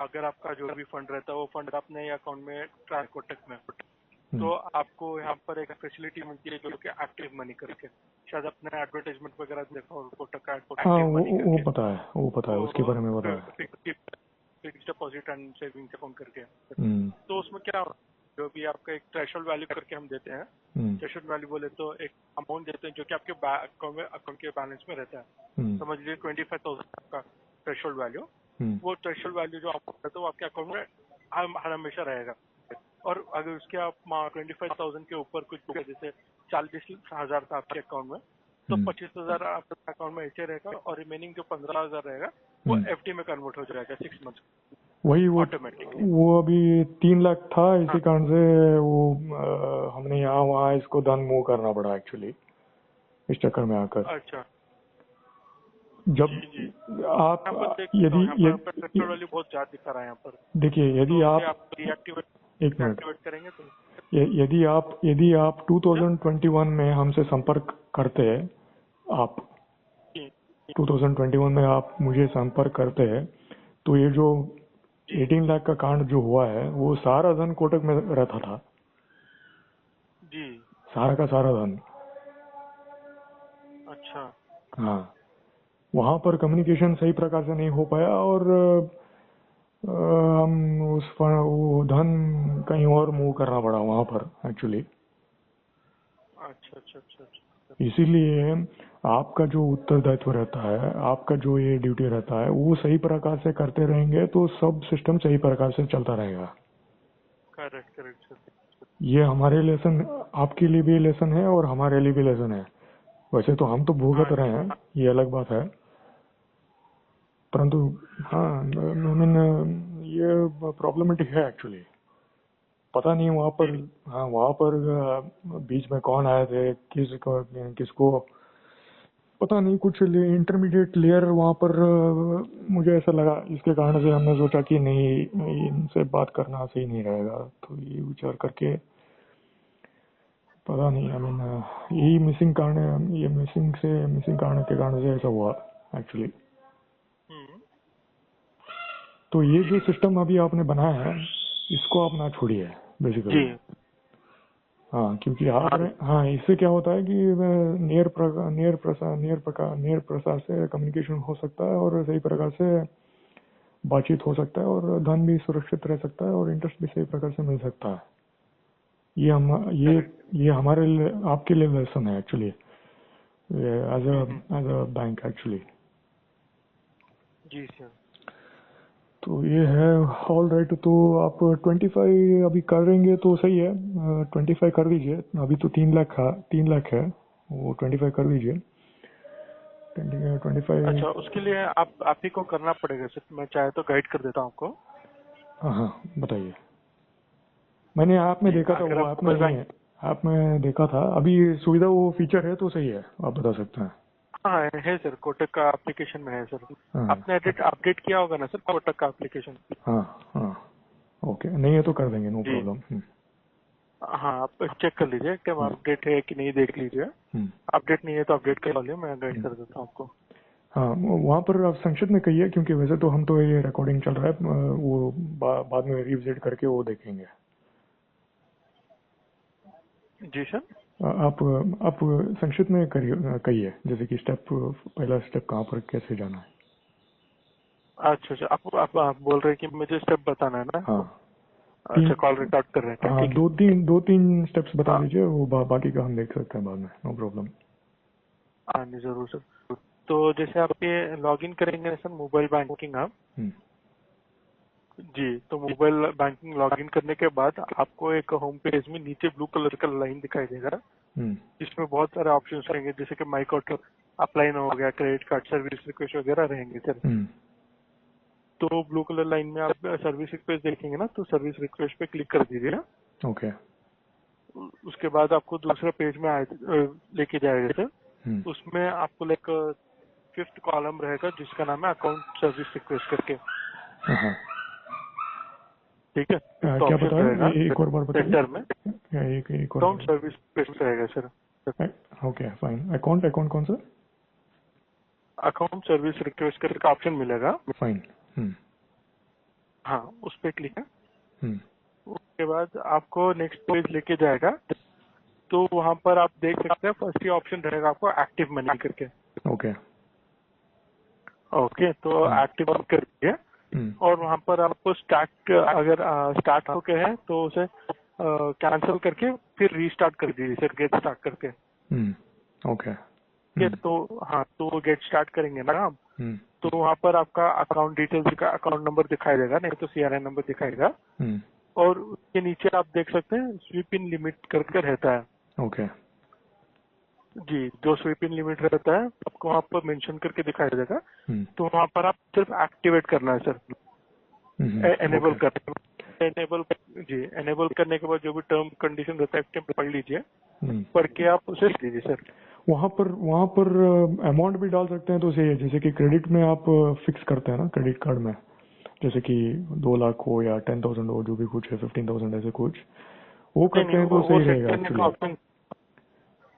अगर आपका जो भी फंड रहता है वो फंड अपने अकाउंट में ट्रांसफर कोटक में, हम्म, तो आपको यहाँ पर एक फैसिलिटी मिलती है जो कि एक्टिव मनी करके, शायद अपने एडवर्टाइजमेंट वगैरह देखा हो कोटक का हाँ एक्टिव मनी वो करके। पता है, वो पता है, उसके तो बारे में पता है। Fix deposit and savings account करके, हम्म, तो उसमें क्या होता है, जो भी आपका एक थ्रेशोल्ड वैल्यू करके हम देते हैं, हम्म, थ्रेशोल्ड वैल्यू बोले तो एक अमाउंट देते हैं जो कि आपके अकाउंट के बैलेंस में रहता है। हम्म, समझ लीजिए 25,000 का थ्रेशोल्ड वैल्यू, हम्म, वो थ्रेशोल्ड वैल्यू जो अमाउंट है तो वो आपके अकाउंट में हर हमेशा रहेगा। और अगर उसके आप 25,000 के ऊपर कुछ भी, जैसे 40,000 था आपके अकाउंट में, तो हम्म, 25,000 आपके अकाउंट में ऐसे रहेगा, और रिमेनिंग जो 15,000 रहेगा वो हम्म। एफडी में कन्वर्ट हो जाएगा 6 मंथ वही ऑटोमेटिकली। वो अभी 3 लाख था, हाँ। इसी कारण से वो हमने यहाँ वहाँ इसको धन मूव करना पड़ा एक्चुअली, इस चक्कर में आकर। अच्छा। जब जी जी, आप, यहाँ पर देख सकता यदि हूँ, यहाँ पर आपका थ्रेशोल्ड वैल्यू बहुत ज्यादा दिखा रहा है यहाँ पर। देखिए यदि तो उसे आप, आप डीएक्टिवेट एक मिनट, एक्टिवेट करेंगे तो यदि आप 2021 में हमसे संपर्क करते हैं, आप जी 2021 में आप मुझे संपर्क करते हैं, तो ये जो जी 18 लाख का कांड जो हुआ है वो सारा धन कोटक में रहता था, जी। सारा का सारा धन। अच्छा। हाँ वहां पर कम्युनिकेशन सही प्रकार से नहीं हो पाया और हम वो धन कहीं और मूव करना पड़ा वहां पर एक्चुअली। अच्छा अच्छा अच्छा अच्छा। इसीलिए आपका जो उत्तरदायित्व रहता है, आपका जो ये ड्यूटी रहता है, वो सही प्रकार से करते रहेंगे तो सब सिस्टम सही प्रकार से चलता रहेगा। Correct correct sir. ये हमारे लेसन, आपके लिए भी लेसन है और हमारे लिए भी लेसन है। वैसे तो हम तो भुगत हाँ रहे जी हैं, ये अलग बात है, परंतु हाँ आई मीन ये प्रॉब्लमेटिक है एक्चुअली। पता नहीं वहाँ पर, जी हाँ वहाँ पर बीच में कौन आए थे, किसको पता नहीं, कुछ इंटरमीडिएट लेयर वहाँ पर मुझे ऐसा लगा, इसके कारण से हमने सोचा कि नहीं इनसे बात करना सही नहीं रहेगा, तो ये विचार करके पता नहीं, आई मीन यही मिसिंग कारण है, ये मिसिंग कारण के कारण से ऐसा हुआ एक्चुअली। हम्म। तो ये जी जो सिस्टम अभी आपने बनाया है, इसको आप ना छोड़िए जी बेसिकली। हाँ, क्योंकि हाँ, इससे क्या होता है कि नियर प्रसार से कम्युनिकेशन हो सकता है और सही प्रकार से बातचीत हो सकता है और धन भी सुरक्षित रह सकता है और इंटरेस्ट भी सही प्रकार से मिल सकता है। ये हम ये हमारे लिए, आपके लिए लेसन है actually, as a bank actually. जी सर। तो ये है। ऑल राइट, तो आप 25 अभी करेंगे तो सही है। 25 कर दीजिए। अभी तो 3 लाख है, वो 25 कर दीजिए। 25। अच्छा, उसके लिए आप ही को करना पड़ेगा सर, मैं चाहे तो गाइड कर देता हूँ आपको। हाँ हाँ, बताइए। मैंने ऐप में जी, देखा था, अगर वो आप ऐप में मोबाइल नहीं बैंक, है। ऐप में देखा था, अभी सुविधा वो फीचर है तो सही है, आप बता सकते हैं। हाँ है सर, कोटक का एप्लीकेशन में है सर। हाँ आपने अपडेट किया होगा ना सर कोटक का एप्लीकेशन? हाँ हाँ, ओके, नहीं है तो कर देंगे, नो जी प्रॉब्लम। हाँ, आप चेक कर लीजिए कि अपडेट है कि नहीं, देख लीजिए। हम्म। अपडेट नहीं है तो अपडेट करवा लियो, मैं गाइड हम्म। कर देता हूँ आपको। हाँ, वहाँ पर आप संक्षिप्त में कहिए, क्योंकि वैसे तो हम तो ये रिकॉर्डिंग चल रहा है, वो बाद में रिविजिट करके वो देखेंगे। जी सर। आप संक्षिप्त में कहिए, जैसे कि पहला स्टेप कहाँ पर कैसे जाना है। अच्छा अच्छा, आप बोल रहे हैं कि मुझे स्टेप बताना है ना? हाँ, तीन। अच्छा, कॉल रिकॉर्ड कर रहे हैं क्या? हाँ, ठीक दो तीन स्टेप्स बता है। दीजिए, वो बाकी का हम देख सकते हैं बाद में, नो प्रॉब्लम। हाँ नहीं, जरूर सर। तो जैसे आप ये लॉग इन करेंगे सर मोबाइल बैंकिंग आप। हम्म। जी, तो मोबाइल बैंकिंग लॉग इन करने के बाद आपको एक होम पेज में नीचे ब्लू कलर का लाइन दिखाई देगा, हम्म। जिसमें बहुत सारे ऑप्शंस रहेंगे, जैसे कि माई कार्ड अप्लाई हो गया, क्रेडिट कार्ड सर्विस रिक्वेस्ट वगैरह रहेंगे सर। हम्म। तो ब्लू कलर लाइन में आप सर्विस रिक्वेस्ट देखेंगे ना, तो सर्विस रिक्वेस्ट पे क्लिक कर दीजिए। ओके। उसके बाद आपको दूसरा पेज में लेके जाएगा सर। हम्म। उसमें आपको लाइक फिफ्थ कॉलम रहेगा जिसका नाम है अकाउंट सर्विस रिक्वेस्ट करके। हाँ, ठीक है, फिफ्थ क्या ऑप्शन बताया, रहेगा एक और बार बताइए। सेंटर में एक और अकाउंट बार। सर्विस रिक्वेस्ट रहेगा सर। Okay fine. अकाउंट कौन सा। अकाउंट सर्विस रिक्वेस्ट करके ऑप्शन मिलेगा। फाइन। हम्म। हाँ, उस पर क्लिक है। हम्म। उसके बाद आपको नेक्स्ट पेज लेके जाएगा, तो वहां पर आप देख सकते हैं फर्स्ट ही ऑप्शन रहेगा आपको एक्टिव मनी करके। ओके। ओके, तो हम्म। एक्टिव कर दीजिए। हम्म। और वहां पर आपको स्टार्ट, अगर स्टार्ट होके है तो उसे कैंसिल करके फिर रीस्टार्ट कर दीजिए सर, गेट स्टार्ट करके। ओके। ठीक है, तो हाँ, तो गेट स्टार्ट करेंगे ना आप, हम्म। तो वहां पर आपका अकाउंट डिटेल्स का अकाउंट नंबर दिखाई देगा, नहीं तो सीआरएन नंबर दिखाएगा। हम्म। और उसके नीचे आप देख सकते हैं स्वीप इन लिमिट करके रहता है। ओके। जी, जो स्वीप इन लिमिट रहता है आपको वहाँ पर मेंशन करके दिखाई देगा। हम्म। तो वहाँ पर आप सिर्फ एक्टिवेट करना है सर, एनेबल ओके। करना है। जी, एनेबल करने के बाद जो भी टर्म कंडीशन रहता है उसको पढ़ लीजिए, हम्म। पढ़ के आप उसे लिख दीजिए सर। वहाँ पर अमाउंट भी डाल सकते हैं तो सही है, जैसे कि क्रेडिट में आप फिक्स करते हैं ना क्रेडिट कार्ड में, जैसे कि 2 लाख हो या 10,000 हो, जो भी कुछ है, 15,000 ऐसे कुछ, वो नहीं नहीं, करते हैं तो वो सही सेट रहेगा करने का एक्चुअली। ऑप्शन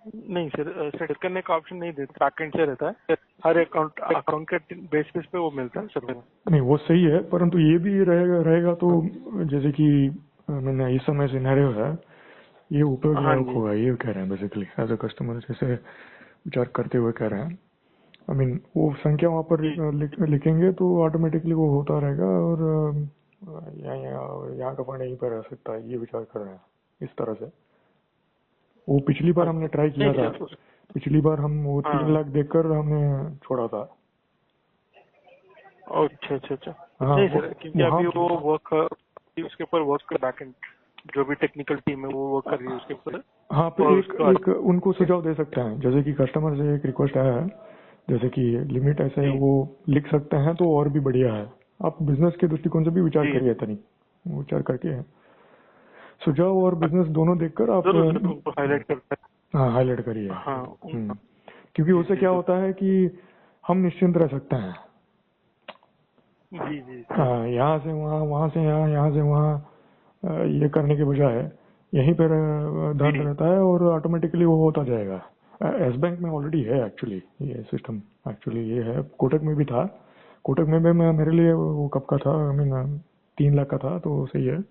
नहीं सर, सेट करने का ऑप्शन नहीं देता, बैकएंड से रहता है। हर अकाउंट के बेसिस पे वो मिलता है सर। नहीं, वो सही है, परंतु ये भी रहेगा तो, जैसे कि मैंने इस समय सिनेरियो है, ये हाँ उपयोगदायक जी होगा, ये कह रहे हैं बेसिकली, एज अ कस्टमर जैसे विचार करते हुए कह रहे हैं। आई मीन वो संख्या वहाँ पर जी लिखेंगे तो ऑटोमेटिकली वो होता रहेगा, और यहाँ का फंड यहीं पर रह सकता है, ये विचार कर रहे हैं इस तरह से। वो पिछली बार हमने ट्राई नहीं किया था, सर। पिछली बार हम वो हाँ, 3 लाख देखकर हमने छोड़ा था। अच्छा अच्छा अच्छा। हाँ, नहीं सर, क्योंकि वहाँ अभी वो वर्क, उसके ऊपर वर्क कर बैकएंड, जो भी टेक्निकल टीम है वो वर्क कर रही है उसके ऊपर। हाँ, पे और एक उसके बाद एक उनको सुझाव दे सकते हैं, जैसे कि कस्टमर से एक रिक्वेस्ट आया है, जैसे कि लिमिट ऐसे जी वो लिख सकते हैं तो और भी बढ़िया है। आप बिजनेस के दृष्टिकोण से भी विचार जी, करिए, तनिक विचार करके सुझाव और बिजनेस दोनों देखकर आप जरूर सर, उनको हाईलाइट करता हाँ, हाईलाइट करिए। है। हाँ क्योंकि जी उससे जी क्या सर। होता है कि हम निश्चिंत रह सकते हैं। जी जी सर। यहाँ से वहाँ, वहाँ से यहाँ, यहाँ से वहाँ, ये करने के बजाय यहीं पर धन जी रहता है और ऑटोमेटिकली वो होता जाएगा। एस बैंक में ऑलरेडी है एक्चुअली ये सिस्टम, एक्चुअली ये है, कोटक में भी था। कोटक में भी मेरे लिए वो कब का था, आई मीन 3 लाख का था तो सही है।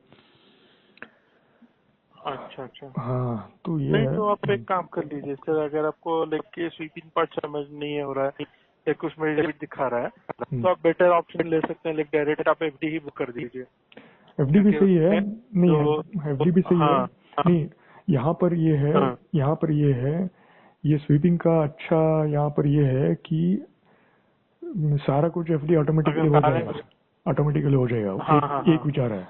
अच्छा अच्छा। हाँ तो ये नहीं है। तो आप एक काम कर लीजिए सर, अगर आपको लाइक के स्वीपिंग पार्ट समझ नहीं हो रहा है, लाइक उसमें डेबिट दिखा रहा है, तो आप बेटर ऑप्शन ले सकते हैं, लाइक डायरेक्ट आप एफडी ही बुक कर दीजिए। एफडी भी क्योंकि सही है, उसमें नहीं जो एफडी भी सही है। हाँ नहीं, यहाँ पर ये है, हाँ यहाँ पर ये है, ये स्वीपिंग का अच्छा यहाँ पर ये है कि सारा कुछ एफडी अगर ऑटोमेटिकली हो सारे जाएगा, ऑटोमेटिकली हो जाएगा। हाँ एक हाँ हाँ एक विचार है।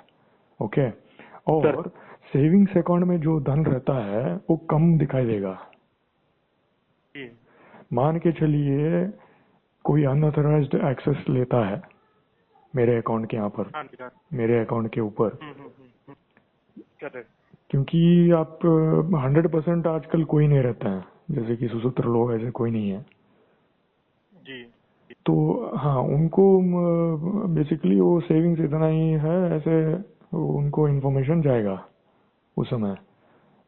ओके। सर और सेविंग्स अकाउंट में जो धन रहता है वो कम दिखाई देगा। जी मान के चलिए कोई अनऑथराइज्ड एक्सेस लेता है मेरे अकाउंट के यहाँ पर, हाँ जी हाँ मेरे अकाउंट के ऊपर, करेक्ट क्योंकि आप 100% आजकल कोई नहीं रहता है, जैसे कि सुसूत्र लोग ऐसे कोई नहीं है। जी तो हाँ, उनको बेसिकली वो सेविंग्स इतना ही है, ऐसे उनको इन्फॉर्मेशन जाएगा उस समय।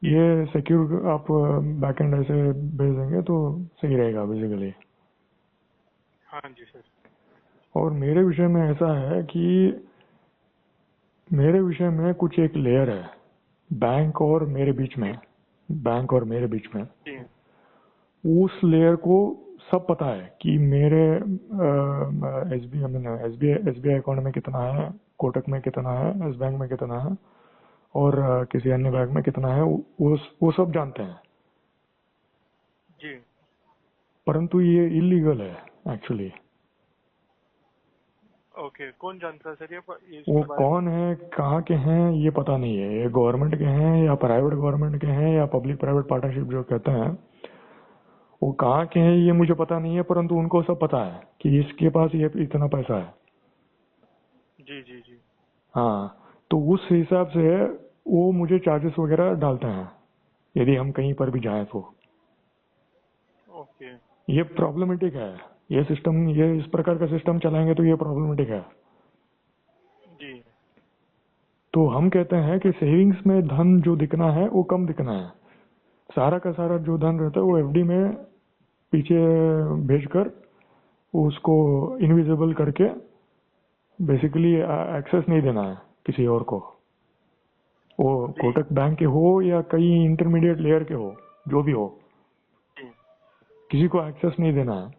जी ये सिक्योर आप बैकएंड ऐसे भेज देंगे तो सही रहेगा बेसिकली। हाँ जी सर और मेरे विषय में ऐसा है कि मेरे विषय में कुछ एक लेयर है बैंक और मेरे बीच में, बैंक और मेरे बीच में। जी उस लेयर को सब पता है कि मेरे एसबीआई अकाउंट में कितना है, कोटक में कितना है, एस बैंक में कितना है, और किसी अन्य बैंक में कितना है, वो सब जानते हैं। जी परंतु ये इलीगल है एक्चुअली। ओके। कौन जानता है सर ये वो इसके बारे में? कौन है, कहाँ के हैं, ये पता नहीं है। ये गवर्नमेंट के हैं या प्राइवेट गवर्नमेंट के हैं या पब्लिक प्राइवेट पार्टनरशिप जो कहते हैं, वो कहाँ के हैं ये मुझे पता नहीं है, परंतु उनको सब पता है कि इसके पास ये इतना पैसा है। जी जी जी हाँ, तो उस हिसाब से वो मुझे चार्जेस वगैरह डालते हैं यदि हम कहीं पर भी जाएं तो। ओके ये प्रॉब्लमेटिक है। ये सिस्टम, ये इस प्रकार का सिस्टम चलाएंगे तो ये प्रॉब्लमेटिक है। जी तो हम कहते हैं कि सेविंग्स में धन जो दिखना है वो कम दिखना है। सारा का सारा जो धन रहता है वो एफडी में पीछे भेजकर उसको इनविजिबल करके बेसिकली एक्सेस नहीं देना है किसी और को। वो जी कोटक बैंक के हो या कई इंटरमीडिएट लेयर के हो, जो भी हो, जी किसी को एक्सेस नहीं देना है।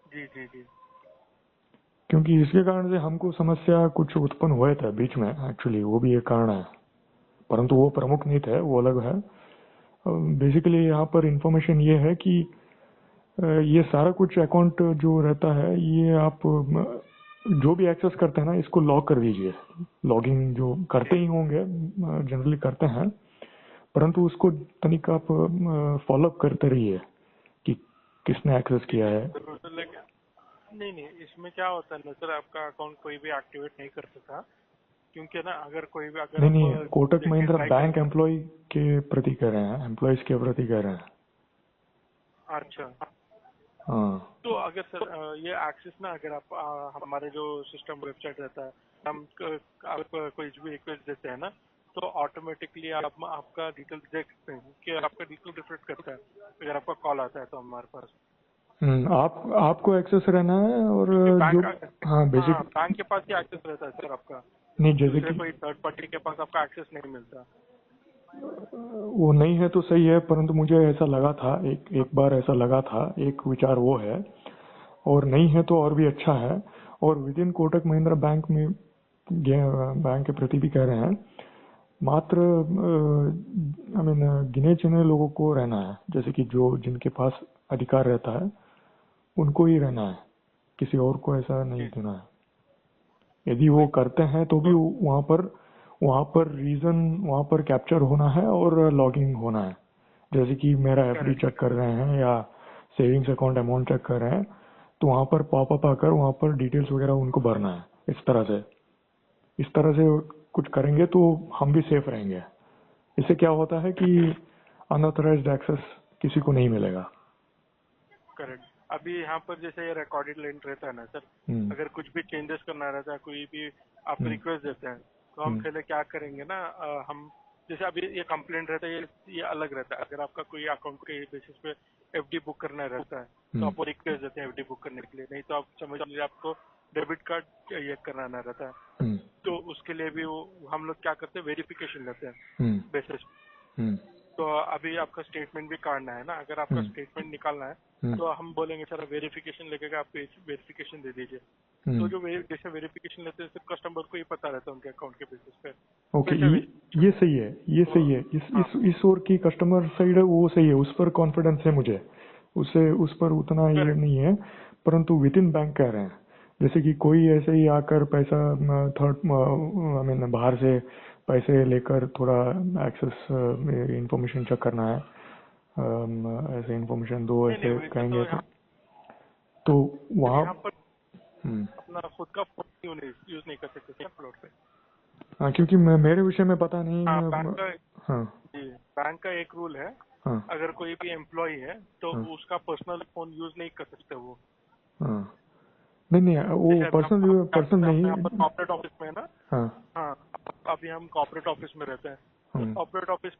जी जी जी क्योंकि इसके कारण से हमको समस्या कुछ उत्पन्न हुए थे बीच में एक्चुअली, वो भी एक कारण है, परंतु वो प्रमुख नहीं थे, वो अलग है। बेसिकली यहाँ पर इंफॉर्मेशन ये है कि ये सारा कुछ अकाउंट जो रहता है ये आप जो भी एक्सेस करते हैं ना इसको लॉक कर दीजिए। लॉगिंग जो करते ही होंगे, जनरली करते हैं, परंतु उसको तनिक आप फॉलोअप करते रहिए कि किसने एक्सेस जी किया जी है। जरूर सर, लेकिन नहीं नहीं, इसमें क्या होता है ना सर, आपका अकाउंट कोई भी एक्टिवेट नहीं कर सकता, क्योंकि ना अगर कोई भी अगर नहीं आप नहीं, कोटक देखिए महिंद्रा ट्राई बैंक करेंगे। एम्प्लॉय के प्रति कह रहे हैं, एम्प्लॉयज के प्रति कह रहे हैं। अच्छा हाँ। तो अगर सर ये एक्सेस ना, अगर आप हमारे जो सिस्टम वेबसाइट रहता है, हम आप कोई भी रिक्वेस्ट देते हैं ना, तो ऑटोमेटिकली आप आपका डिटेल देख सकते हैं कि आपका डिटेल रिफ्लेक्ट करता है अगर आपका कॉल आता है तो हमारे पास। आपको एक्सेस रहना है और क्योंकि जो, बैंक हाँ हाँ बेसिक, बैंक के पास ही एक्सेस रहता है सर आपका, नहीं जैसे दूसरे कि कोई थर्ड पार्टी के पास आपका एक्सेस नहीं मिलता। वो नहीं है तो सही है, परंतु मुझे ऐसा लगा था, एक बार ऐसा लगा था, एक विचार वो है, और नहीं है तो और भी अच्छा है। और with in Kotak Mahindra bank में बैंक के प्रति भी कह रहे हैं, मात्र आई मीन गिने चुने लोगों को रहना है, जैसे कि जो जिनके पास अधिकार रहता है उनको ही रहना है, किसी और को ऐसा नहीं जी देना है। यदि वो वही करते हैं तो भी तो वहाँ पर रीजन वहाँ पर कैप्चर होना है और लॉगिंग होना है। जैसे कि मेरा एफडी करेक्ट चेक कर रहे हैं या सेविंग्स अकाउंट अमाउंट चेक कर रहे हैं, तो वहाँ पर पॉपअप आकर वहाँ पर डिटेल्स वगैरह उनको भरना है। इस तरह से कुछ करेंगे तो हम भी सेफ रहेंगे। इससे क्या होता है कि अनऑथराइज्ड एक्सेस किसी को नहीं मिलेगा। करेक्ट। अभी यहाँ पर जैसे ये रिकॉर्डेड लाइन रहता है ना सर, हम्म। अगर कुछ भी चेंजेस करना रहता है, कोई भी आप हम्म। रिक्वेस्ट देते हैं, तो हम हम्म। पहले क्या करेंगे ना, हम जैसे अभी ये कंप्लेंट रहता है, ये अलग रहता है। अगर आपका कोई अकाउंट के बेसिस पे एफडी बुक करना रहता है, तो हम्म। आप वो रिक्वेस्ट देते हैं एफडी बुक करने के लिए, नहीं तो आप समझ लीजिए आपको डेबिट कार्ड ये कराना रहता है। हम्म। तो उसके लिए भी वो हम लोग क्या करते हैं, वेरिफिकेशन लेते हैं हम्म बेसिस। हम्म तो अभी आपका स्टेटमेंट भी काटना है ना, अगर आपका हम्म स्टेटमेंट निकालना है हम्म तो हम बोलेंगे सर वेरिफिकेशन लगेगा, आप वेरिफिकेशन दे दीजिए। तो हम्म जो जैसे वेरिफिकेशन लेते हैं सिर्फ कस्टमर को ही पता रहता है उनके अकाउंट के बेसिस पे, ओके, वैसे ये सही है, ये तो सही है। हाँ इस ओर की कस्टमर साइड है वो सही है, उस पर कॉन्फिडेंस है मुझे, उससे उस पर उतना ये करेक्ट। नहीं है। परंतु विद इन बैंक कह रहे हैं, जैसे कि कोई ऐसे ही आकर पैसा थर्ड आई मीन बाहर से पैसे लेकर थोड़ा एक्सेस इंफॉर्मेशन चेक करना है, ऐसे इंफॉर्मेशन दो नहीं नहीं, ऐसे वैसे कहेंगे तो यहाँ तो पर वहाँ। यहाँ पर हम्म, अपना खुद का फोन यूज नहीं कर सकते क्या फ्लोर पे? हाँ क्योंकि मेरे विषय में पता नहीं हाँ बैंक का, हाँ जी बैंक का एक रूल है, हाँ अगर कोई भी एम्प्लॉय है तो हाँ उसका पर्सनल फोन यूज नहीं कर सकते वो। हाँ, नहीं नहीं वो जैसे अभी पर्सनल पर्सनल हम नहीं। यहाँ पर कॉर्पोरेट ऑफिस में है ना। हाँ हाँ, अभी हम कॉर्पोरेट ऑफिस में रहते हैं, तो हम्म, कॉर्पोरेट ऑफिस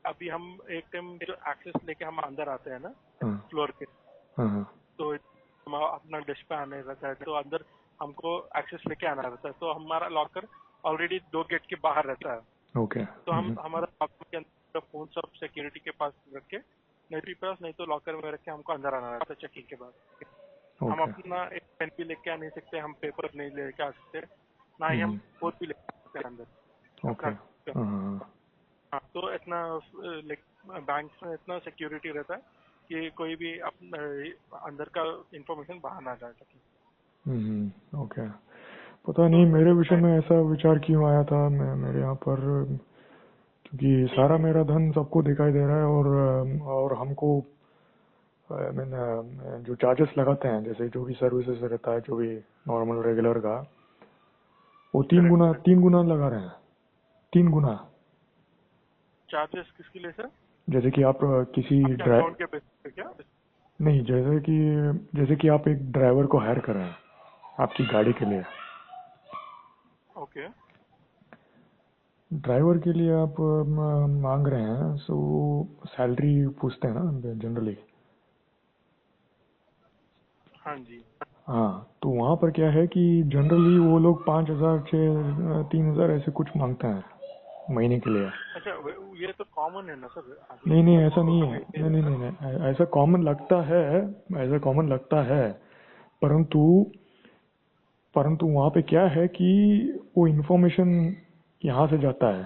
अभी हम एक टाइम जो एक्सेस लेके हम अंदर आते हैं ना हाँ फ्लोर के, हाँ हाँ तो हम अपना डेस्क पे आने रहता है, तो अंदर हमको एक्सेस लेके आना रहता है, तो हमारा लॉकर ऑलरेडी 2 गेट के बाहर रहता है। ओके तो हम हमारा लॉकर के अंदर फोन सब सिक्योरिटी के पास रख के, नहीं तो लॉकर में रख के हमको अंदर आना रहता है चेकिंग के बाद। हम ओके अपना एक पेन भी लेके आ नहीं सकते, हम पेपर नहीं लेके आ सकते, ना ही हम फोन भी ले सकते हैं अंदर ओके अपना। हाँ हाँ हाँ, तो इतना बैंक में इतना सिक्योरिटी रहता है कि कोई भी अपना अंदर का इंफॉर्मेशन बाहर ना जा सके। ओके। पता तो नहीं मेरे ऐसे विषय बैंक में ऐसा विचार क्यों आया था, मैं मेरे यहाँ पर, क्योंकि नहीं सारा नहीं मेरा धन सबको दिखाई दे रहा है और हमको मैंने जो चार्जेस लगाते हैं जैसे जो भी सर्विसेज रहता है जो भी नॉर्मल रेगुलर का, वो करेक्ट करेक्ट। 3 गुना लगा रहे हैं, 3 गुना। चार्जेस किसके लिए सर? जैसे कि आप किसी आपके ड्राइव अकाउंट के बेसिस पे क्या? नहीं, जैसे कि आप एक ड्राइवर को हायर कर रहे हैं आपकी गाड़ी के लिए, ओके। ड्राइवर के लिए आप मांग रहे हैं, सो सैलरी पूछते हैं ना जनरली। हाँ जी। हाँ, तो वहाँ पर क्या है कि जनरली वो लोग 5,000 3,000 ऐसे कुछ मांगते हैं महीने के लिए। अच्छा, ये तो कॉमन है ना सर, अभी नहीं नहीं, सभी ऐसा नहीं लोग है, ऐसे ही नहीं नहीं रहता नहीं है। नहीं, ऐसा कॉमन लगता है, ऐसा कॉमन लगता है। परंतु परंतु वहाँ पे क्या है कि वो इंफॉर्मेशन यहाँ से जाता है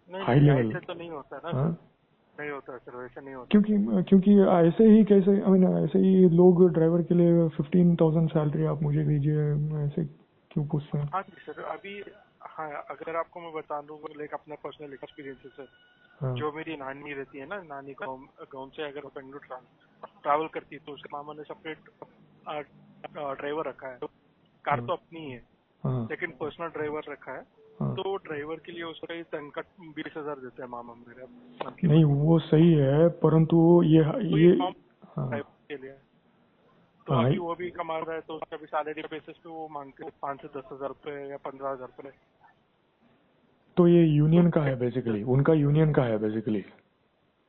नहीं हाई नहीं, लेवल। ऐसे तो नहीं होता ना हाँ, सर, नहीं होता सर, वैसे नहीं होता। क्योंकि क्योंकि ऐसे ही कैसे आई मीन ऐसे ही लोग ड्राइवर के लिए 15,000 सैलरी आप मुझे दीजिए, ऐसे क्यों पूछते हैं? हाँ जी सर, अभी हाँ, अगर आपको मैं बता दूँ लाइक अपना पर्सनल एक्सपीरियंस है सर। हाँ जो मेरी नानी रहती है ना, नानी गाँव गाँव से अगर बेंगलुरु ट्रैवल करती है, तो उसके मामा ने सेपरेट ड्राइवर रखा है। कार हाँ तो अपनी ही है, हाँ लेकिन पर्सनल ड्राइवर रखा है। हाँ। तो ड्राइवर के लिए उसका ही तनख्वाह 20,000 देते हैं मामा मेरे मंथली नहीं मंथली। वो सही है, परंतु तो ये ये कॉम हाँ ड्राइवर के लिए है। तो हाँ, अभी वो भी कमा रहा है, तो उसका भी सैलरी बेसिस पे वो मांगते हैं 5 से 10,000 रुपए या 15,000 रुपए। तो ये तो यूनियन का है बेसिकली, उनका यूनियन का है बेसिकली।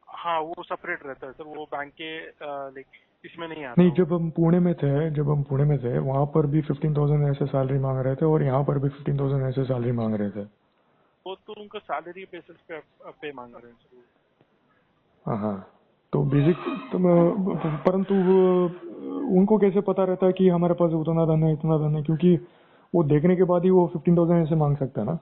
हाँ, वो सेपरेट रहता है सर, वो बैंक के लाइक इसमें नहीं आता नहीं, वो। जब हम पुणे में थे वहाँ पर भी 15,000 ऐसे सैलरी मांग रहे थे और यहाँ पर भी 15,000 ऐसे सैलरी मांग रहे थे। वो तो उनका सैलरी बेसिस पे पे मांग रहे हैं सर वो। हाँ हाँ, तो बेसिक तो परंतु उनको कैसे पता रहता है कि हमारे पास उतना धन है इतना धन है, क्योंकि वो देखने के बाद ही वो 15,000 ऐसे मांग सकता है ना।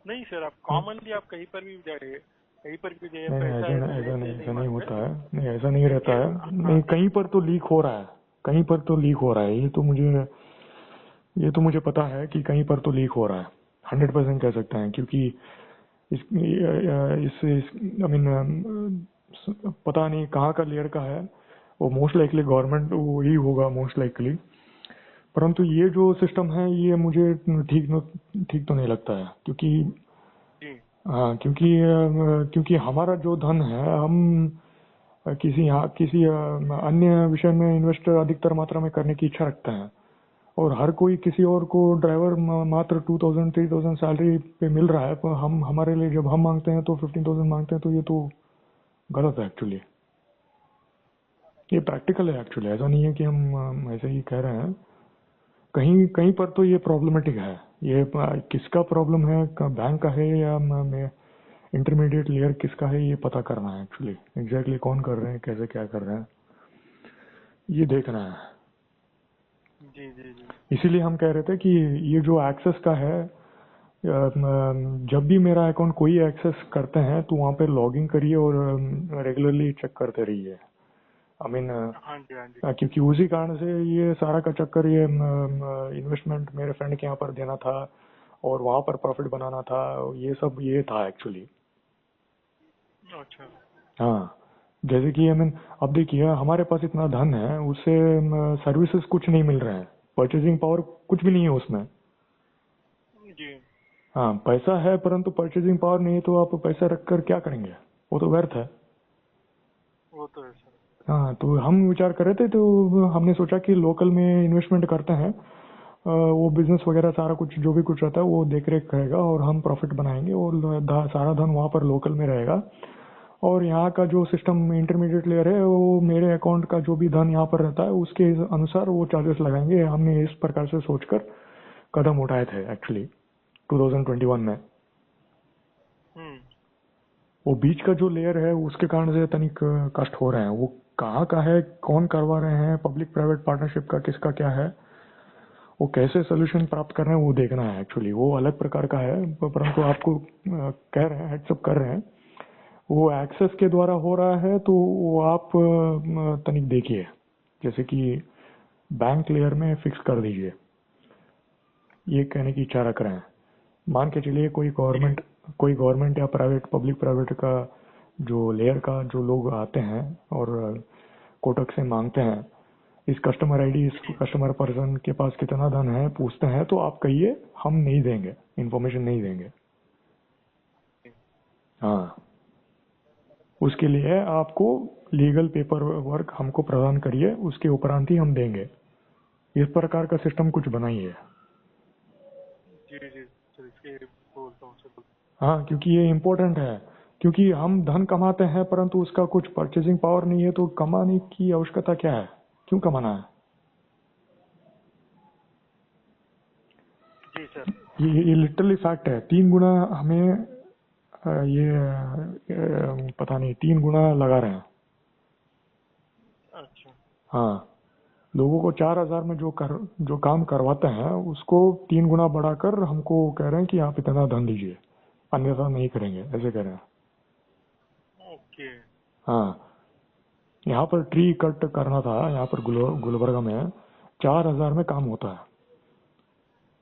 नहीं सर, आप हाँ? कॉमनली आप कहीं पर भी जाइए, कहीं पर भी जाइए, नहीं नहीं, पैसा ऐसा है नहीं, तो ऐसे नहीं ऐसा नहीं मांगते, होता है, नहीं ऐसा नहीं क्योंकि रहता है। हाँ, नहीं, कहीं पर तो लीक हो रहा है, कहीं पर तो लीक हो रहा है, ये तो मुझे पता है कि कहीं पर तो लीक हो रहा है, 100% कह सकते हैं, क्योंकि इस आई मीन पता नहीं कहाँ का लेयर का है, वो मोस्ट लाइकली गवर्नमेंट वो ही होगा मोस्ट लाइकली। परंतु ये जो सिस्टम है ये मुझे ठीक तो नहीं लगता है, क्योंकि जी हाँ, क्योंकि हमारा जो धन है हम किसी अन्य विषय में इन्वेस्ट अधिकतर मात्रा में करने की इच्छा रखते हैं, और हर कोई किसी और को ड्राइवर मात्र 2,000 3,000 सैलरी पे मिल रहा है, पर हम हमारे लिए जब हम मांगते हैं तो 15,000 मांगते हैं, तो ये तो गलत है एक्चुअली। ये प्रैक्टिकल है एक्चुअली, ऐसा नहीं है कि हम ऐसे ही कह रहे हैं, कहीं कहीं पर तो ये प्रॉब्लमेटिक है। ये किसका प्रॉब्लम है, बैंक का है या इंटरमीडिएट लेयर किसका है, ये पता करना है एक्चुअली। एग्जैक्टली कौन कर रहे हैं, कैसे क्या कर रहे हैं, ये देखना है। जी जी जी। इसीलिए हम कह रहे थे कि ये जो एक्सेस का है, जब भी मेरा अकाउंट कोई एक्सेस करते हैं तो वहाँ पे लॉगिन करिए और रेगुलरली चेक करते रहिए। आई मीन हाँ जी हाँ जी। क्योंकि उसी कारण से ये सारा का चक्कर, ये इन्वेस्टमेंट मेरे फ्रेंड के यहाँ पर देना था और वहाँ पर प्रॉफिट बनाना था, ये सब ये था एक्चुअली। अच्छा। हाँ, जैसे कि आई मीन अब देखिए हमारे पास इतना धन है, उससे सर्विसेज कुछ नहीं मिल रहे हैं, परचेजिंग पावर कुछ भी नहीं है उसमें। जी। हाँ, पैसा है परंतु परचेजिंग पावर नहीं है, तो आप पैसा रखकर क्या करेंगे, वो तो व्यर्थ है। वो तो है सर। हाँ, तो हम विचार कर रहे थे, तो हमने सोचा कि लोकल में इन्वेस्टमेंट करते हैं। वो बिजनेस वगैरह सारा कुछ जो भी कुछ रहता है वो देख रेख करेगा और हम प्रॉफिट बनाएंगे और सारा धन वहाँ पर लोकल में रहेगा। और यहाँ का जो सिस्टम इंटरमीडिएट लेयर है, वो मेरे अकाउंट का जो भी धन यहाँ पर रहता है उसके अनुसार वो चार्जेस लगाएंगे। हमने इस प्रकार से सोचकर कदम उठाए थे एक्चुअली 2021 में। हम्म। वो बीच का जो लेयर है उसके कारण से तनिक कष्ट हो रहे हैं। वो कहाँ का है, कौन करवा रहे हैं, पब्लिक प्राइवेट पार्टनरशिप का किसका क्या है, वो कैसे सोल्यूशन प्राप्त कर रहे हैं वो देखना है एक्चुअली। वो अलग प्रकार का है, परंतु आपको कह रहे हैं, हेड्सअप कर रहे हैं। वो एक्सेस के द्वारा हो रहा है तो वो आप तनिक देखिए, जैसे कि बैंक लेयर में फिक्स कर दीजिए, ये कहने की इच्छा रख रहे हैं। मान के चलिए जी कोई गवर्नमेंट या प्राइवेट, पब्लिक प्राइवेट का जो लेयर का जो लोग आते हैं और कोटक से मांगते हैं इस कस्टमर आईडी, इस जी। कस्टमर पर्सन के पास कितना धन है पूछते हैं, तो आप कहिए हम नहीं देंगे, इंफॉर्मेशन नहीं देंगे। हाँ, उसके लिए आपको लीगल पेपर वर्क हमको प्रदान करिए, उसके उपरांत ही हम देंगे। इस प्रकार का सिस्टम कुछ बनाइए। जी जी सर, इसके बोलता हूँ सर। हाँ, क्योंकि ये इम्पोर्टेंट है। क्योंकि हम धन कमाते हैं परंतु उसका कुछ परचेजिंग पावर नहीं है, तो कमाने की आवश्यकता क्या है, क्यों कमाना है। जी सर। ये लिटरली फैक्ट है। 3 गुना हमें पता नहीं 3 गुना लगा रहे हैं। अच्छा। हाँ, लोगों को 4,000 में जो काम करवाते हैं उसको 3 गुना बढ़ाकर हमको कह रहे हैं कि आप इतना धन दीजिए, अन्यथा नहीं करेंगे, ऐसे कह रहे हैं। ओके। हाँ, यहाँ पर ट्री कट करना था, यहाँ पर गुलबर्गा में 4,000 में काम होता है।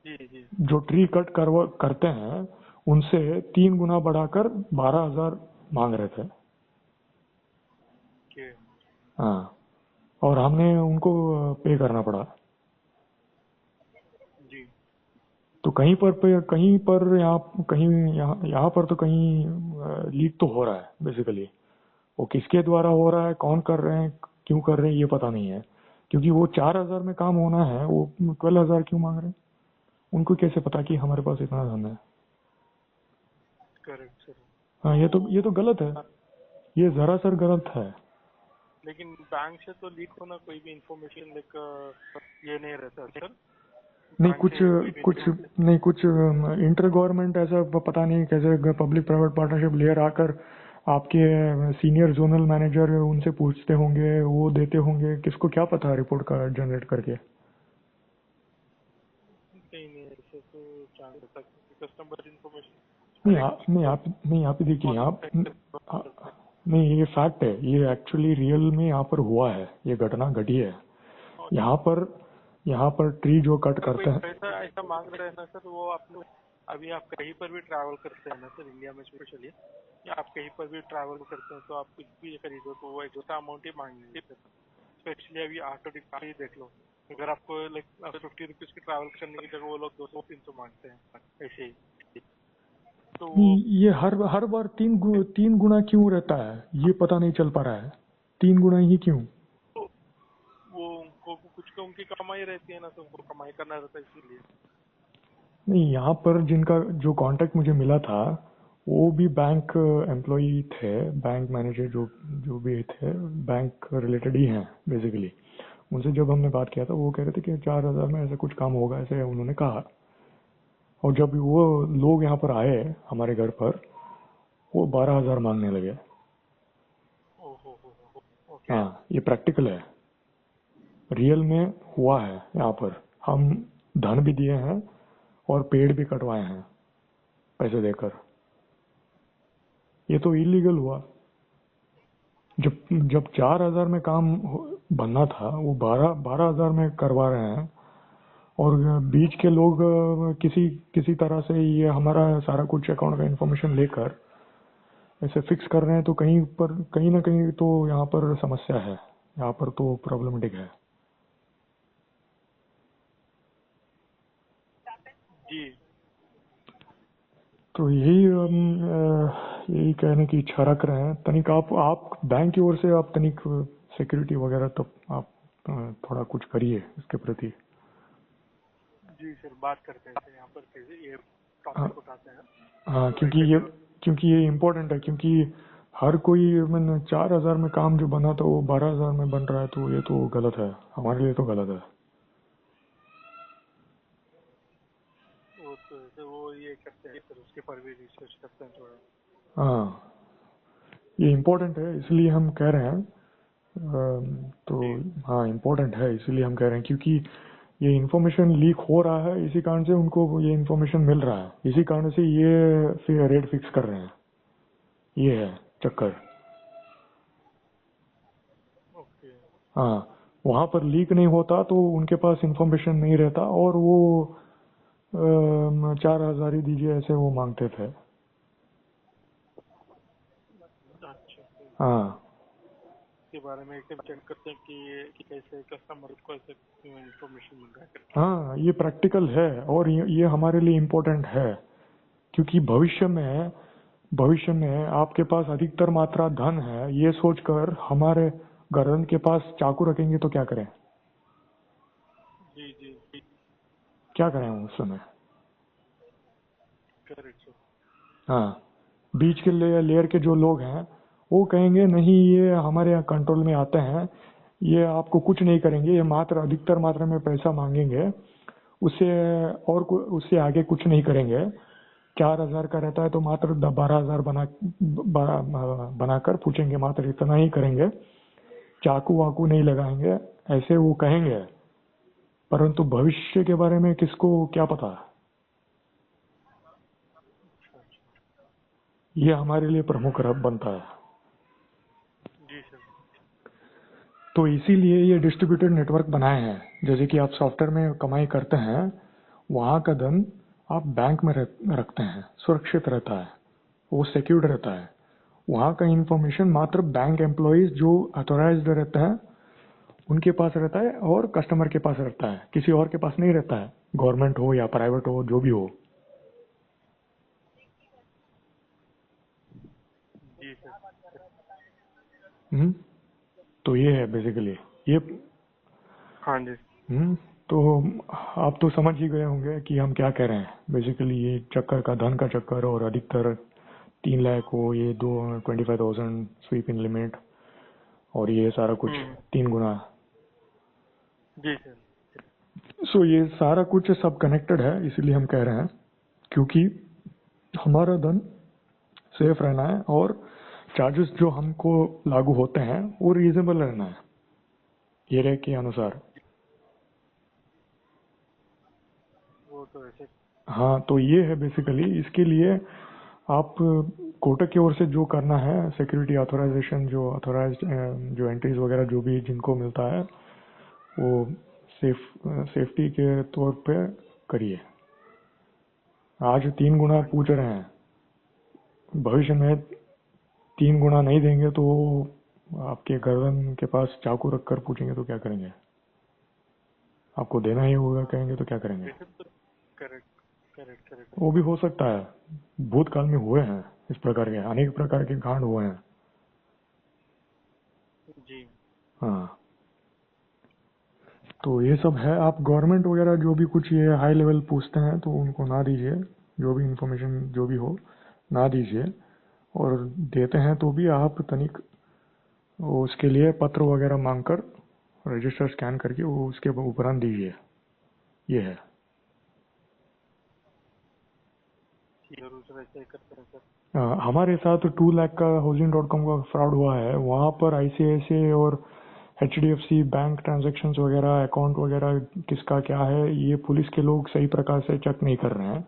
जी जी। जो ट्री कट करते हैं उनसे 3 गुना बढ़ाकर 12,000 मांग रहे थे। ओके। हाँ, और हमने उनको पे करना पड़ा। जी तो कहीं पर यहाँ पर तो कहीं लीक तो हो रहा है बेसिकली। वो किसके द्वारा हो रहा है, कौन कर रहे हैं, क्यों कर रहे हैं, ये पता नहीं है। क्योंकि वो 4,000 में काम होना है, वो 12,000 क्यों मांग रहे हैं, उनको कैसे पता कि हमारे पास इतना धन है। Correct sir. हाँ, ये तो गलत है, ये जरा सर गलत है। लेकिन बैंक से तो लीक होना कोई भी इंफॉर्मेशन लाइक ये नहीं रहता सर। नहीं, बैंक कुछ से कोई भी कुछ नहीं, कुछ इंटर गवर्नमेंट ऐसा पता नहीं कैसे पब्लिक प्राइवेट पार्टनरशिप लेयर आकर आपके सीनियर जोनल मैनेजर उनसे पूछते होंगे, वो देते होंगे, किसको क्या पता रिपोर्ट का जनरेट करके। कहीं नहीं ऐसे तो चांस रहता क्योंकि कस्टमर नहीं, इंफॉर्मेशन नहीं आप ही देखिए, नहीं, ये फैक्ट है, ये एक्चुअली रियल में यहाँ पर हुआ है, ये घटना घटी है। यहाँ पर यहाँ पर ट्री जो कट अगर कोई करते हैं। पैसा ऐसा मांग रहे हैं ना सर, वो आप लोग अभी आप कहीं पर भी ट्रैवल करते हैं ना सर, इंडिया में स्पेशली, या आप कहीं पर भी ट्रैवल करते हैं तो आप कुछ भी खरीदो तो वो एक्स्ट्रा अमाउंट ही मांगेंगे। स्पेशली अभी ऑटो रिक्शा ही देख लो, अगर आपको लाइक 50 रुपीज की ट्रैवल करने की जगह वो लोग 200-300 मांगते हैं ऐसे ही। तो वो नहीं, ये हर बार 3 गुना क्यों रहता है, ये पता नहीं चल पा रहा है। 3 गुना ही क्यों। तो वो उनको कुछ तो उनकी कमाई रहती है ना, तो उनको कमाई करना रहता है इसीलिए। नहीं, यहाँ पर जिनका जो कांटेक्ट मुझे मिला था वो भी बैंक एम्प्लॉई थे, बैंक मैनेजर जो जो भी थे बैंक रिलेटेड ही हैं बेसिकली। उनसे जब हमने बात किया था वो कह रहे थे कि 4,000 में ऐसा कुछ काम होगा, ऐसे उन्होंने कहा। और जब वो लोग यहाँ पर आए हमारे घर पर, वो 12,000 मांगने लगे। ओके। हाँ, ये प्रैक्टिकल है, रियल में हुआ है। यहाँ पर हम धन भी दिए हैं और पेड़ भी कटवाए हैं पैसे देकर। ये तो इलीगल हुआ। जब जब 4,000 में काम बनना था, वो 12,000 में करवा रहे हैं। और बीच के लोग किसी किसी तरह से ये हमारा सारा कुछ अकाउंट का इन्फॉर्मेशन लेकर ऐसे फिक्स कर रहे हैं, तो कहीं ना कहीं तो यहाँ पर समस्या है, यहाँ पर तो प्रॉब्लमेटिक है। जी। तो यही कहने की इच्छा रख रहे हैं। तनिक आप बैंक की ओर से आप तनिक सिक्योरिटी वगैरह तो आप थोड़ा कुछ करिए इसके प्रति। जी सर, बात करते हैं सर, यहाँ पर कैसे ये हाँ, टॉपिक उठाते हैं। हाँ, तो क्योंकि ये इम्पोर्टेंट है, क्योंकि हर कोई 4,000 में काम जो बना था वो 12,000 में बन रहा है, तो ये तो गलत है, हमारे लिए तो गलत है। वो ये करते हैं सर, उसके पर भी रिसर्च करते हैं थोड़ा। हाँ, ये इम्पोर्टेंट है इसलिए हम कह रहे हैं। तो जी हाँ, इम्पोर्टेंट है इसलिए हम कह रहे हैं, क्योंकि ये इन्फॉर्मेशन लीक हो रहा है, इसी कारण से उनको ये इन्फॉर्मेशन मिल रहा है, इसी कारण से ये फिर रेट फिक्स कर रहे हैं। ये है चक्कर। ओके। हाँ, वहाँ पर लीक नहीं होता तो उनके पास इन्फॉर्मेशन नहीं रहता, और वो 4,000 ही दीजिए ऐसे वो मांगते थे। अच्छा सर, हाँ, इसके बारे में एकदम चेक करते हैं कि कैसे कस्टमर को ऐसे इन्फॉर्मेशन मिल रहा है करके। हाँ, ये प्रैक्टिकल है और ये हमारे लिए इम्पोर्टेंट है, क्योंकि भविष्य में आपके पास अधिकतर मात्रा धन है, ये सोचकर हमारे गर्दन के पास चाकू रखेंगे तो क्या करें? जी जी जी। क्या करें उस समय? Correct sir. हाँ, बीच के लेयर के जो लोग हैं वो कहेंगे नहीं, ये हमारे यहाँ कंट्रोल में आते हैं, ये आपको कुछ नहीं करेंगे, ये मात्र अधिकतर मात्रा में पैसा मांगेंगे, उससे उससे आगे कुछ नहीं करेंगे। 4,000 का रहता है तो मात्र 12,000 बनाकर पूछेंगे, मात्र इतना ही करेंगे, चाकू वाकू नहीं लगाएंगे, ऐसे वो कहेंगे। परंतु भविष्य के बारे में किसको क्या पता? ये हमारे लिए प्रमुख बनता है। जी सर। तो इसीलिए ये डिस्ट्रीब्यूटेड नेटवर्क बनाए हैं। जैसे कि आप सॉफ्टवेयर में कमाई करते हैं, वहां का धन आप बैंक में रखते हैं, सुरक्षित रहता है, वो सिक्योर्ड रहता है। वहां का इंफॉर्मेशन मात्र बैंक एम्प्लॉयज जो ऑथोराइज्ड रहते हैं उनके पास रहता है, और कस्टमर के पास रहता है, किसी और के पास नहीं रहता है, गवर्नमेंट हो या प्राइवेट हो, जो भी हो। जी सर। हम्म, तो ये है बेसिकली ये। हाँ जी। तो आप तो समझ ही गए होंगे कि हम क्या कह रहे हैं। बेसिकली ये चक्कर का, धन का चक्कर, और अधिकतर 3 लाख हो, ये 25,000 स्वीप इन लिमिट, और ये सारा कुछ 3 गुना। जी सर। सो ये सारा कुछ सब कनेक्टेड है, इसीलिए हम कह रहे हैं, क्योंकि हमारा धन सेफ रहना है, और चार्जेस जो हमको लागू होते हैं वो रीजनेबल रहना है, ये रेट के अनुसार। वो तो ऐसे। हाँ, तो ये है बेसिकली। इसके लिए आप कोटक की ओर से जो करना है, सिक्योरिटी ऑथराइजेशन, जो ऑथराइज्ड जो एंट्रीज वगैरह जो भी जिनको मिलता है, वो सेफ्टी के तौर पे करिए। आज 3 गुना हाँ जी। पूछ रहे हैं, भविष्य में 3 गुना नहीं देंगे तो आपके गर्दन के पास चाकू रखकर पूछेंगे तो क्या करेंगे? आपको देना ही होगा कहेंगे तो क्या करेंगे? वैसे तो करेक्ट करेक्ट करेक्ट वो भी हो सकता है, भूतकाल में हुए हैं इस प्रकार के अनेक प्रकार के कांड हुए हैं। जी। हाँ, तो ये सब है। आप गवर्नमेंट वगैरह जो भी कुछ ये हाई लेवल पूछते हैं तो उनको ना दीजिए, जो भी इंफॉर्मेशन जो भी हो ना दीजिए, और देते हैं तो भी आप तनिक उसके लिए पत्र वगैरह मांगकर रजिस्टर स्कैन करके वो उसके उपरांत दीजिए, ये है। जरूर सर, ऐसे ही करते हैं सर। हमारे साथ 2 लाख का housing.com का फ्रॉड हुआ है। वहाँ पर ICICI और HDFC बैंक ट्रांजैक्शंस वगैरह, अकाउंट वगैरह किसका क्या है, ये पुलिस के लोग सही प्रकार से चेक नहीं कर रहे हैं,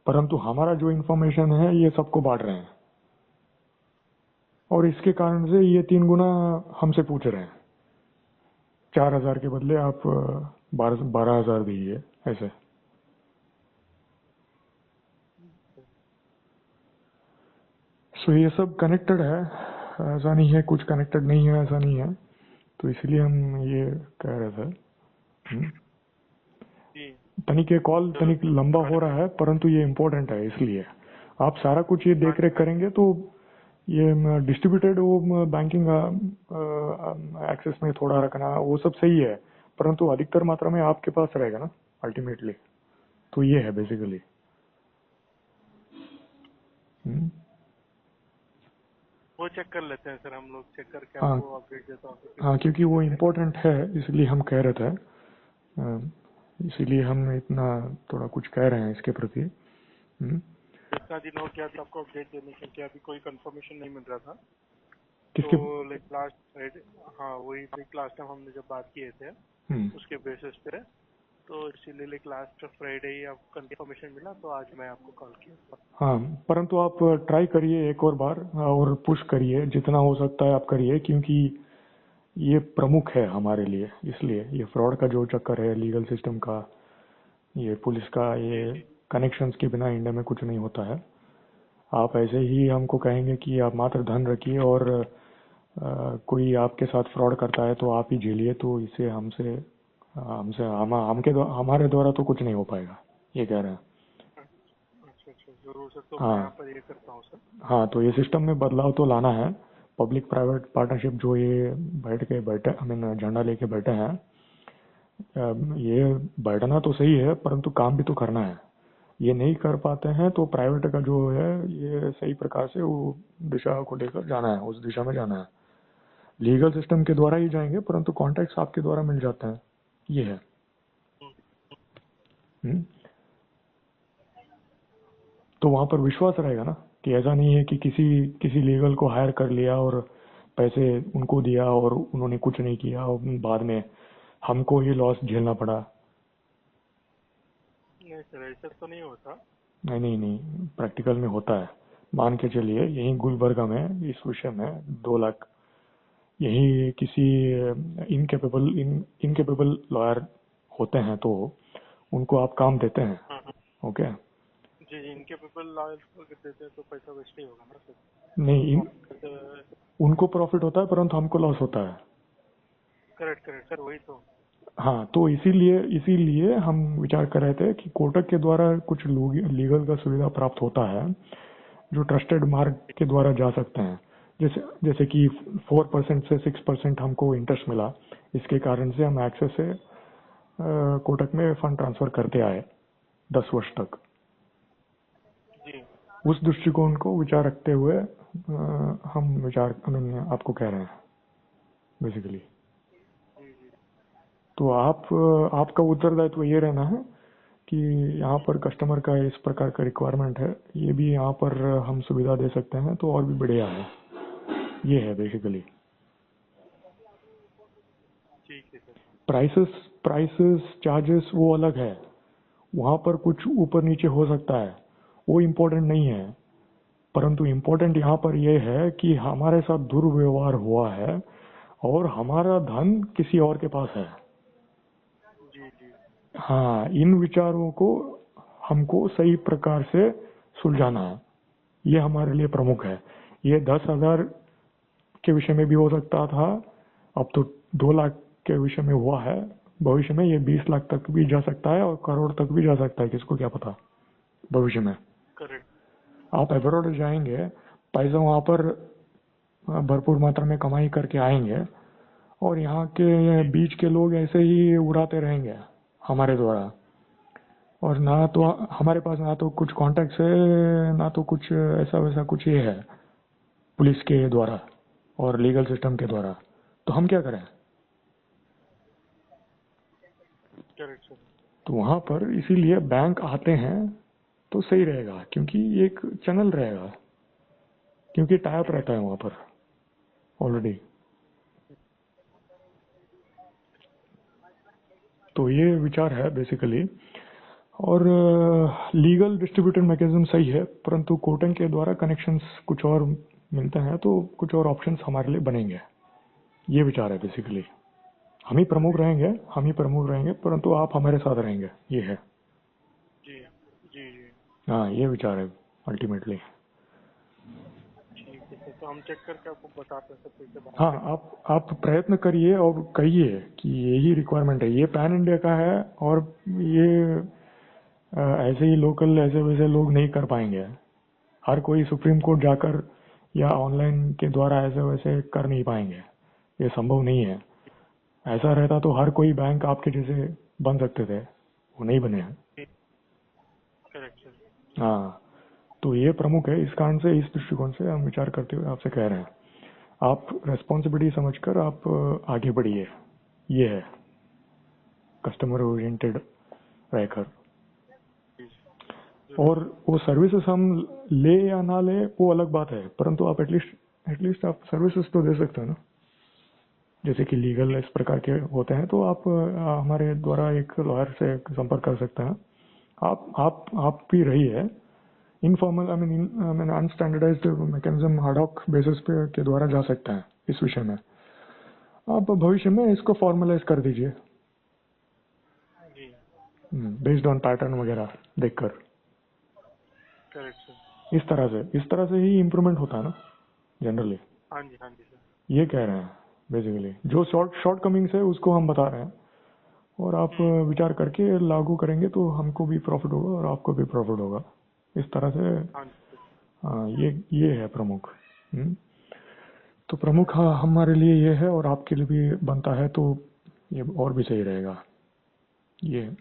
परंतु हमारा जो इन्फॉर्मेशन है ये सबको बांट रहे हैं, और इसके कारण से ये 3 गुना हमसे पूछ रहे हैं। 4,000 के बदले आप 12,000 दीजिए, ऐसे। सो ये सब कनेक्टेड है, ऐसा नहीं है कुछ कनेक्टेड नहीं है, ऐसा नहीं है। तो इसलिए हम ये कह रहे थे। तनिक ये कॉल तनिक लंबा हो रहा है, परंतु ये इम्पोर्टेंट है, इसलिए आप सारा कुछ ये देख रेख करेंगे तो ये डिस्ट्रीब्यूटेड वो बैंकिंग एक्सेस में थोड़ा रखना वो सब सही है, परंतु अधिकतर मात्रा में आपके पास रहेगा ना अल्टीमेटली। तो ये है बेसिकली। वो चेक कर लेते हैं सर, हम लोग चेक करके हाँ आपको अपडेट देता हूँ। हाँ, क्योंकि वो इम्पोर्टेंट है, इसलिए हम कह रहे थे, इसीलिए हम इतना थोड़ा कुछ कह रहे हैं इसके प्रति। इतना दिन हो गया था आपको अपडेट देने के, क्योंकि अभी कोई कंफर्मेशन नहीं मिल रहा था। किसके? तो लाइक लास्ट फ्राइडे, हाँ वही लास्ट टाइम हमने जब बात किए थे उसके बेसिस पे, तो इसीलिए लाइक लास्ट फ्राइडे ही आपको कंफर्मेशन मिला, तो आज मैं आपको कॉल किया। हाँ, परंतु आप ट्राई करिए एक और बार और पुश करिए, जितना हो सकता है आप करिए, क्योंकि ये प्रमुख है हमारे लिए। इसलिए ये फ्रॉड का जो चक्कर है, लीगल सिस्टम का, ये पुलिस का, ये कनेक्शंस के बिना इंडिया में कुछ नहीं होता है। आप ऐसे ही हमको कहेंगे कि आप मात्र धन रखिए और कोई आपके साथ फ्रॉड करता है तो आप ही झेलिए, तो इसे हमारे द्वारा तो कुछ नहीं हो पाएगा, ये कह रहे हैं। अच्छा, जरूर सर, तो हाँ, मैं यहाँ पर ये करता हूँ सर। हाँ, तो ये सिस्टम में बदलाव तो लाना है। पब्लिक प्राइवेट पार्टनरशिप जो ये बैठे झंडा लेके बैठे हैं, ये बैठना तो सही है, परंतु काम भी तो करना है। ये नहीं कर पाते हैं तो प्राइवेट का जो है ये सही प्रकार से वो दिशा को लेकर जाना है, उस दिशा में जाना है। लीगल सिस्टम के द्वारा ही जाएंगे, परंतु कॉन्टैक्ट्स आपके द्वारा मिल जाते हैं, ये है। तो वहां पर विश्वास रहेगा ना, कि ऐसा नहीं है कि किसी लीगल को हायर कर लिया और पैसे उनको दिया और उन्होंने कुछ नहीं किया और बाद में हमको ये लॉस झेलना पड़ा। नहीं सर, ऐसा तो नहीं होता। नहीं, प्रैक्टिकल में होता है। मान के चलिए यही गुलबर्गा में इस विषय में 2 लाख यही किसी इनकेपेबल लॉयर होते हैं तो उनको आप काम देते हैं। ओके जी, इनकेपेबल लॉयर्स को देते हैं तो पैसा वेस्ट ही होगा ना सर। नहीं, उनको प्रॉफिट होता है परंतु हमको लॉस होता है। करेक्ट सर, वही तो। हाँ, तो इसीलिए हम विचार कर रहे थे कि कोटक के द्वारा कुछ लीगल का सुविधा प्राप्त होता है, जो ट्रस्टेड मार्ग के द्वारा जा सकते हैं। जैसे कि 4% से 6% हमको इंटरेस्ट मिला, इसके कारण से हम एक्सेस से कोटक में फंड ट्रांसफर करते आए 10 वर्ष तक। उस दृष्टिकोण को विचार रखते हुए हम आपको कह रहे हैं बेसिकली। तो आपका उत्तरदायित्व ये रहना है कि यहाँ पर कस्टमर का इस प्रकार का रिक्वायरमेंट है, ये भी यहाँ पर हम सुविधा दे सकते हैं तो और भी बढ़िया है, ये है बेसिकली। ठीक है सर। प्राइसेस चार्जेस वो अलग है, वहाँ पर कुछ ऊपर नीचे हो सकता है, वो इम्पोर्टेंट नहीं है, परंतु इम्पोर्टेंट यहाँ पर यह है कि हमारे साथ दुर्व्यवहार हुआ है और हमारा धन किसी और के पास है। जी। हाँ, इन विचारों को हमको सही प्रकार से सुलझाना है, ये हमारे लिए प्रमुख है। ये 10,000 के विषय में भी हो सकता था, अब तो 2 लाख के विषय में हुआ है, भविष्य में ये 20 लाख तक भी जा सकता है और करोड़ तक भी जा सकता है, किसको क्या पता भविष्य में। करेक्ट। आप अब्रॉड जाएंगे, पैसा वहां पर भरपूर मात्रा में कमाई करके आएंगे और यहाँ के बीच के लोग ऐसे ही उड़ाते रहेंगे हमारे द्वारा, और ना तो हमारे पास ना तो कुछ कॉन्टैक्ट है, ना तो कुछ ऐसा वैसा कुछ ये है पुलिस के द्वारा और लीगल सिस्टम के द्वारा, तो हम क्या करें? Correct sir. तो वहां पर इसीलिए बैंक आते हैं तो सही रहेगा, क्योंकि ये एक चैनल रहेगा, क्योंकि टाई अप रहता है वहां पर ऑलरेडी। तो ये विचार है बेसिकली। और लीगल डिस्ट्रीब्यूटेड मैकेनिज्म सही है, परंतु कोटन के द्वारा कनेक्शंस कुछ और मिलते हैं तो कुछ और ऑप्शंस हमारे लिए बनेंगे। ये विचार है बेसिकली। हम ही प्रमुख रहेंगे, परंतु आप हमारे साथ रहेंगे, ये है। जी जी जी। हाँ, ये विचार है अल्टीमेटली। ठीक है सर, तो हम चेक करके आपको बताते हैं सर, फिर से बात हाँ, करके। आप प्रयत्न करिए और कहिए कि यही रिक्वायरमेंट है, ये पैन इंडिया का है, और ये ऐसे ही लोकल ऐसे वैसे लोग नहीं कर पाएंगे। हर कोई सुप्रीम कोर्ट जाकर या ऑनलाइन के द्वारा ऐसे वैसे कर नहीं पाएंगे, ये संभव नहीं है। ऐसा रहता तो हर कोई बैंक आपके जैसे बन सकते थे, वो नहीं बने हैं। Correct sir. हाँ, तो ये प्रमुख है। इस कारण से, इस दृष्टिकोण से हम विचार करते हुए आपसे कह रहे हैं, आप रेस्पॉन्सिबिलिटी समझकर आप आगे बढ़िए। ये है कस्टमर ओरिएंटेड रहकर। और वो सर्विसेज हम ले या ना ले वो अलग बात है, परंतु आप एटलीस्ट आप सर्विसेज तो दे सकते हैं ना। जैसे कि लीगल इस प्रकार के होते हैं तो आप हमारे द्वारा एक लॉयर से संपर्क कर सकते हैं। आप भी रहिए informal, I mean unstandardized mechanism ad hoc basis पे के द्वारा जा सकते हैं इस विषय में। आप भविष्य में इसको फॉर्मलाइज कर दीजिए जी। बेस्ड ऑन पैटर्न वगैरह देखकर। Correct sir. इस तरह से ही इम्प्रूवमेंट होता है ना जनरली। हाँ जी सर। ये कह रहे हैं बेसिकली। जो शॉर्ट कमिंग्स है उसको हम बता रहे हैं, और आप विचार करके लागू करेंगे तो हमको भी प्रॉफिट होगा और आपको भी प्रॉफिट होगा। इस तरह से हाँ जी। ये है प्रमुख। तो प्रमुख हमारे लिए ये है, और आपके लिए भी बनता है तो ये और भी सही रहेगा। ये है।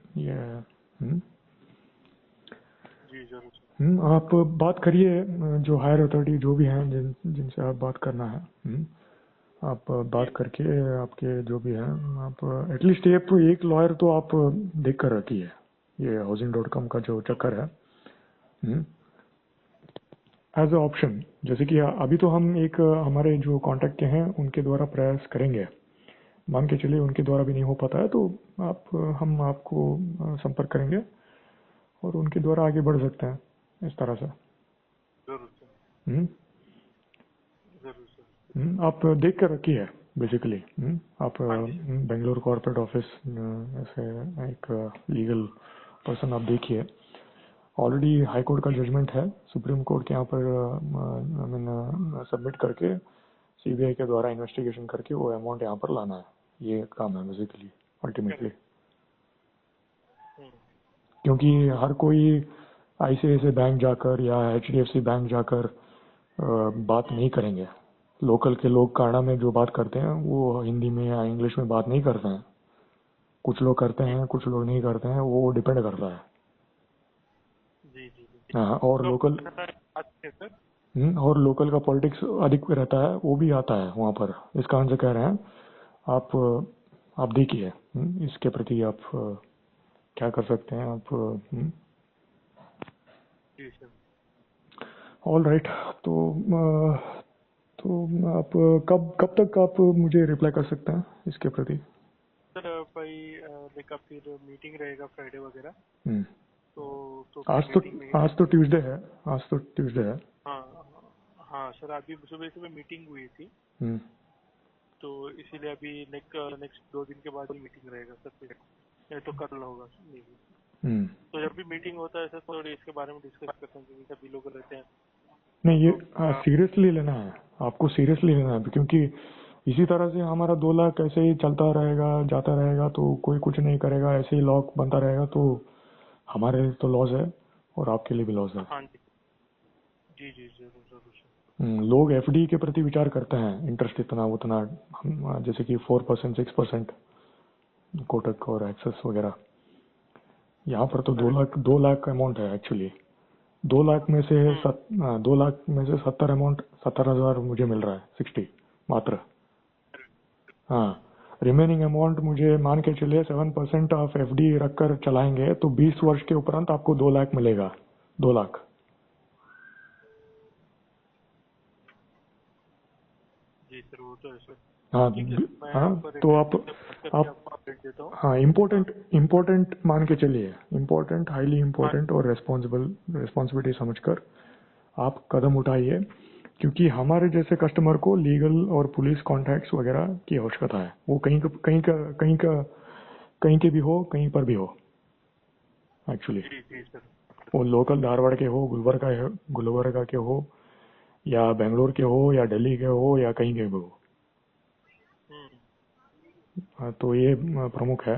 जी जरूर सर। आप बात करिए जो हायर अथॉरिटी जो भी हैं जिनसे आप बात करना है। आप बात करके आपके जो भी हैं, आप एटलीस्ट एक लॉयर तो आप देख कर रखिए। ये housing.com का जो चक्कर है एज ए ऑप्शन। जैसे कि अभी तो हम एक हमारे जो कांटेक्ट के हैं उनके द्वारा प्रयास करेंगे, मान के चलिए उनके द्वारा भी नहीं हो पाता है तो हम आपको संपर्क करेंगे और उनके द्वारा आगे बढ़ सकते हैं इस तरह से। जरूर सर। हम्म जरूर सर। आप देख कर रखिए बेसिकली। आप हाँ जी सर। बेंगलोर कॉर्पोरेट ऑफिस ऐसे एक लीगल पर्सन आप देखिए। ऑलरेडी हाई कोर्ट का जजमेंट है, सुप्रीम कोर्ट के यहाँ पर आई मीन सबमिट करके सीबीआई के द्वारा इन्वेस्टिगेशन करके वो अमाउंट यहाँ पर लाना है। ये काम है बेसिकली अल्टीमेटली। क्योंकि हर कोई आईसीआईसीआई बैंक जाकर या एचडीएफसी बैंक जाकर बात नहीं करेंगे। लोकल के लोग कानाडा में जो बात करते हैं वो हिंदी में या इंग्लिश में बात नहीं करते हैं। कुछ लोग करते हैं, कुछ लोग नहीं करते हैं, वो डिपेंड करता है। जी जी जी। हाँ, और लोकल का पॉलिटिक्स अधिक रहता है, वो भी आता है वहाँ पर। इस कारण से कह रहे हैं आप देखिए इसके प्रति आप क्या कर सकते हैं आप। All right. तो आप कब तक आप मुझे रिप्लाई कर सकते हैं इसके प्रति? सर भाई देखा फिर मीटिंग रहेगा फ्राइडे वगैरह। तो आज तो ट्यूसडे है। हाँ सर, अभी सुबह मीटिंग हुई थी। तो इसीलिए अभी नेक्स्ट 2 दिन के बाद ही मीटिंग रहेगा सर, फिर नहीं तो कल होगा। तो जब भी मीटिंग होता है सर थोड़ी इसके बारे में डिस्कस करते हैं, क्योंकि सभी लोग रहते हैं। नहीं, ये सीरियसली लेना है, आपको सीरियसली लेना है, क्योंकि इसी तरह से हमारा 2 लाख ऐसे ही चलता रहेगा, जाता रहेगा, तो कोई कुछ नहीं करेगा, ऐसे ही लॉक बनता रहेगा, तो हमारे लिए तो लॉस है और आपके लिए भी लॉस है। हाँ जी जी जरूर सर। लोग एफडी के प्रति विचार करते हैं, इंटरेस्ट इतना उतना, जैसे कि 4% 6% कोटक और एक्सेस वगैरह। यहाँ पर तो 2 लाख अमाउंट है एक्चुअली। 2 लाख में से 70 अमाउंट 70,000 मुझे मिल रहा है, 60 मात्र। हाँ, रिमेनिंग अमाउंट मुझे मान के चलिए 7% ऑफ एफडी रखकर चलाएंगे तो 20 वर्ष के उपरांत आपको 2 लाख मिलेगा, 2 लाख। जी सर, वो तो है सर। हाँ ठीक है, मैं हाँ, आपको तो रिटेल से बात करके आप आपको अपडेट देता हूँ। हाँ, इम्पोर्टेंट मान के चलिए, इम्पोर्टेंट, हाईली हाँ इम्पोर्टेंट और रिस्पॉन्सिबिलिटी समझकर आप कदम उठाइए, क्योंकि हमारे जैसे कस्टमर को लीगल और पुलिस कॉन्टैक्ट्स वगैरह की आवश्यकता है। वो कहीं के भी हो, कहीं पर भी हो एक्चुअली। जी जी सर। वो लोकल धारवाड़ के हो, गुलबर्गा के हो, या बेंगलोर के हो, या दिल्ली के हो, या कहीं के भी हो। हाँ, तो ये प्रमुख है।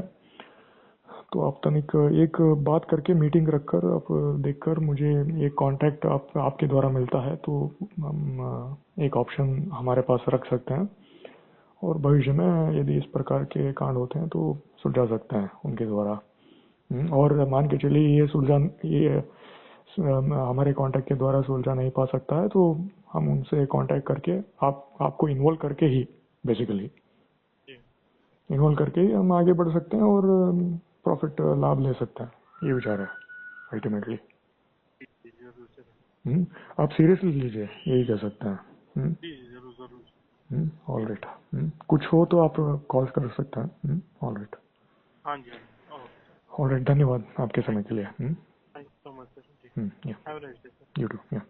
तो आप तनिक एक बात करके मीटिंग रखकर आप देखकर मुझे एक कांटेक्ट आपके द्वारा मिलता है तो हम एक ऑप्शन हमारे पास रख सकते हैं, और भविष्य में यदि इस प्रकार के कांड होते हैं तो सुलझा सकते हैं उनके द्वारा। और मान के चलिए ये हमारे कांटेक्ट के द्वारा सुलझा नहीं पा सकता है तो हम उनसे कांटेक्ट करके आपको इन्वॉल्व करके ही, बेसिकली जी इन्वॉल्व करके ही हम आगे बढ़ सकते हैं और प्रॉफिट लाभ ले सकते हैं। ये विचार है अल्टीमेटली। जी जी, जरूर सर। आप सीरियसली लीजिए, यही कह सकते हैं। जी जी, जरूर जरूर। All right. कुछ हो तो आप कॉल कर सकते हैं। All right. हाँ जी हाँ जी, ओके सर। ऑल राइट, धन्यवाद आपके समय थैंक के लिए। Thank you so much sir. जी, yeah have a nice day sir. You too. या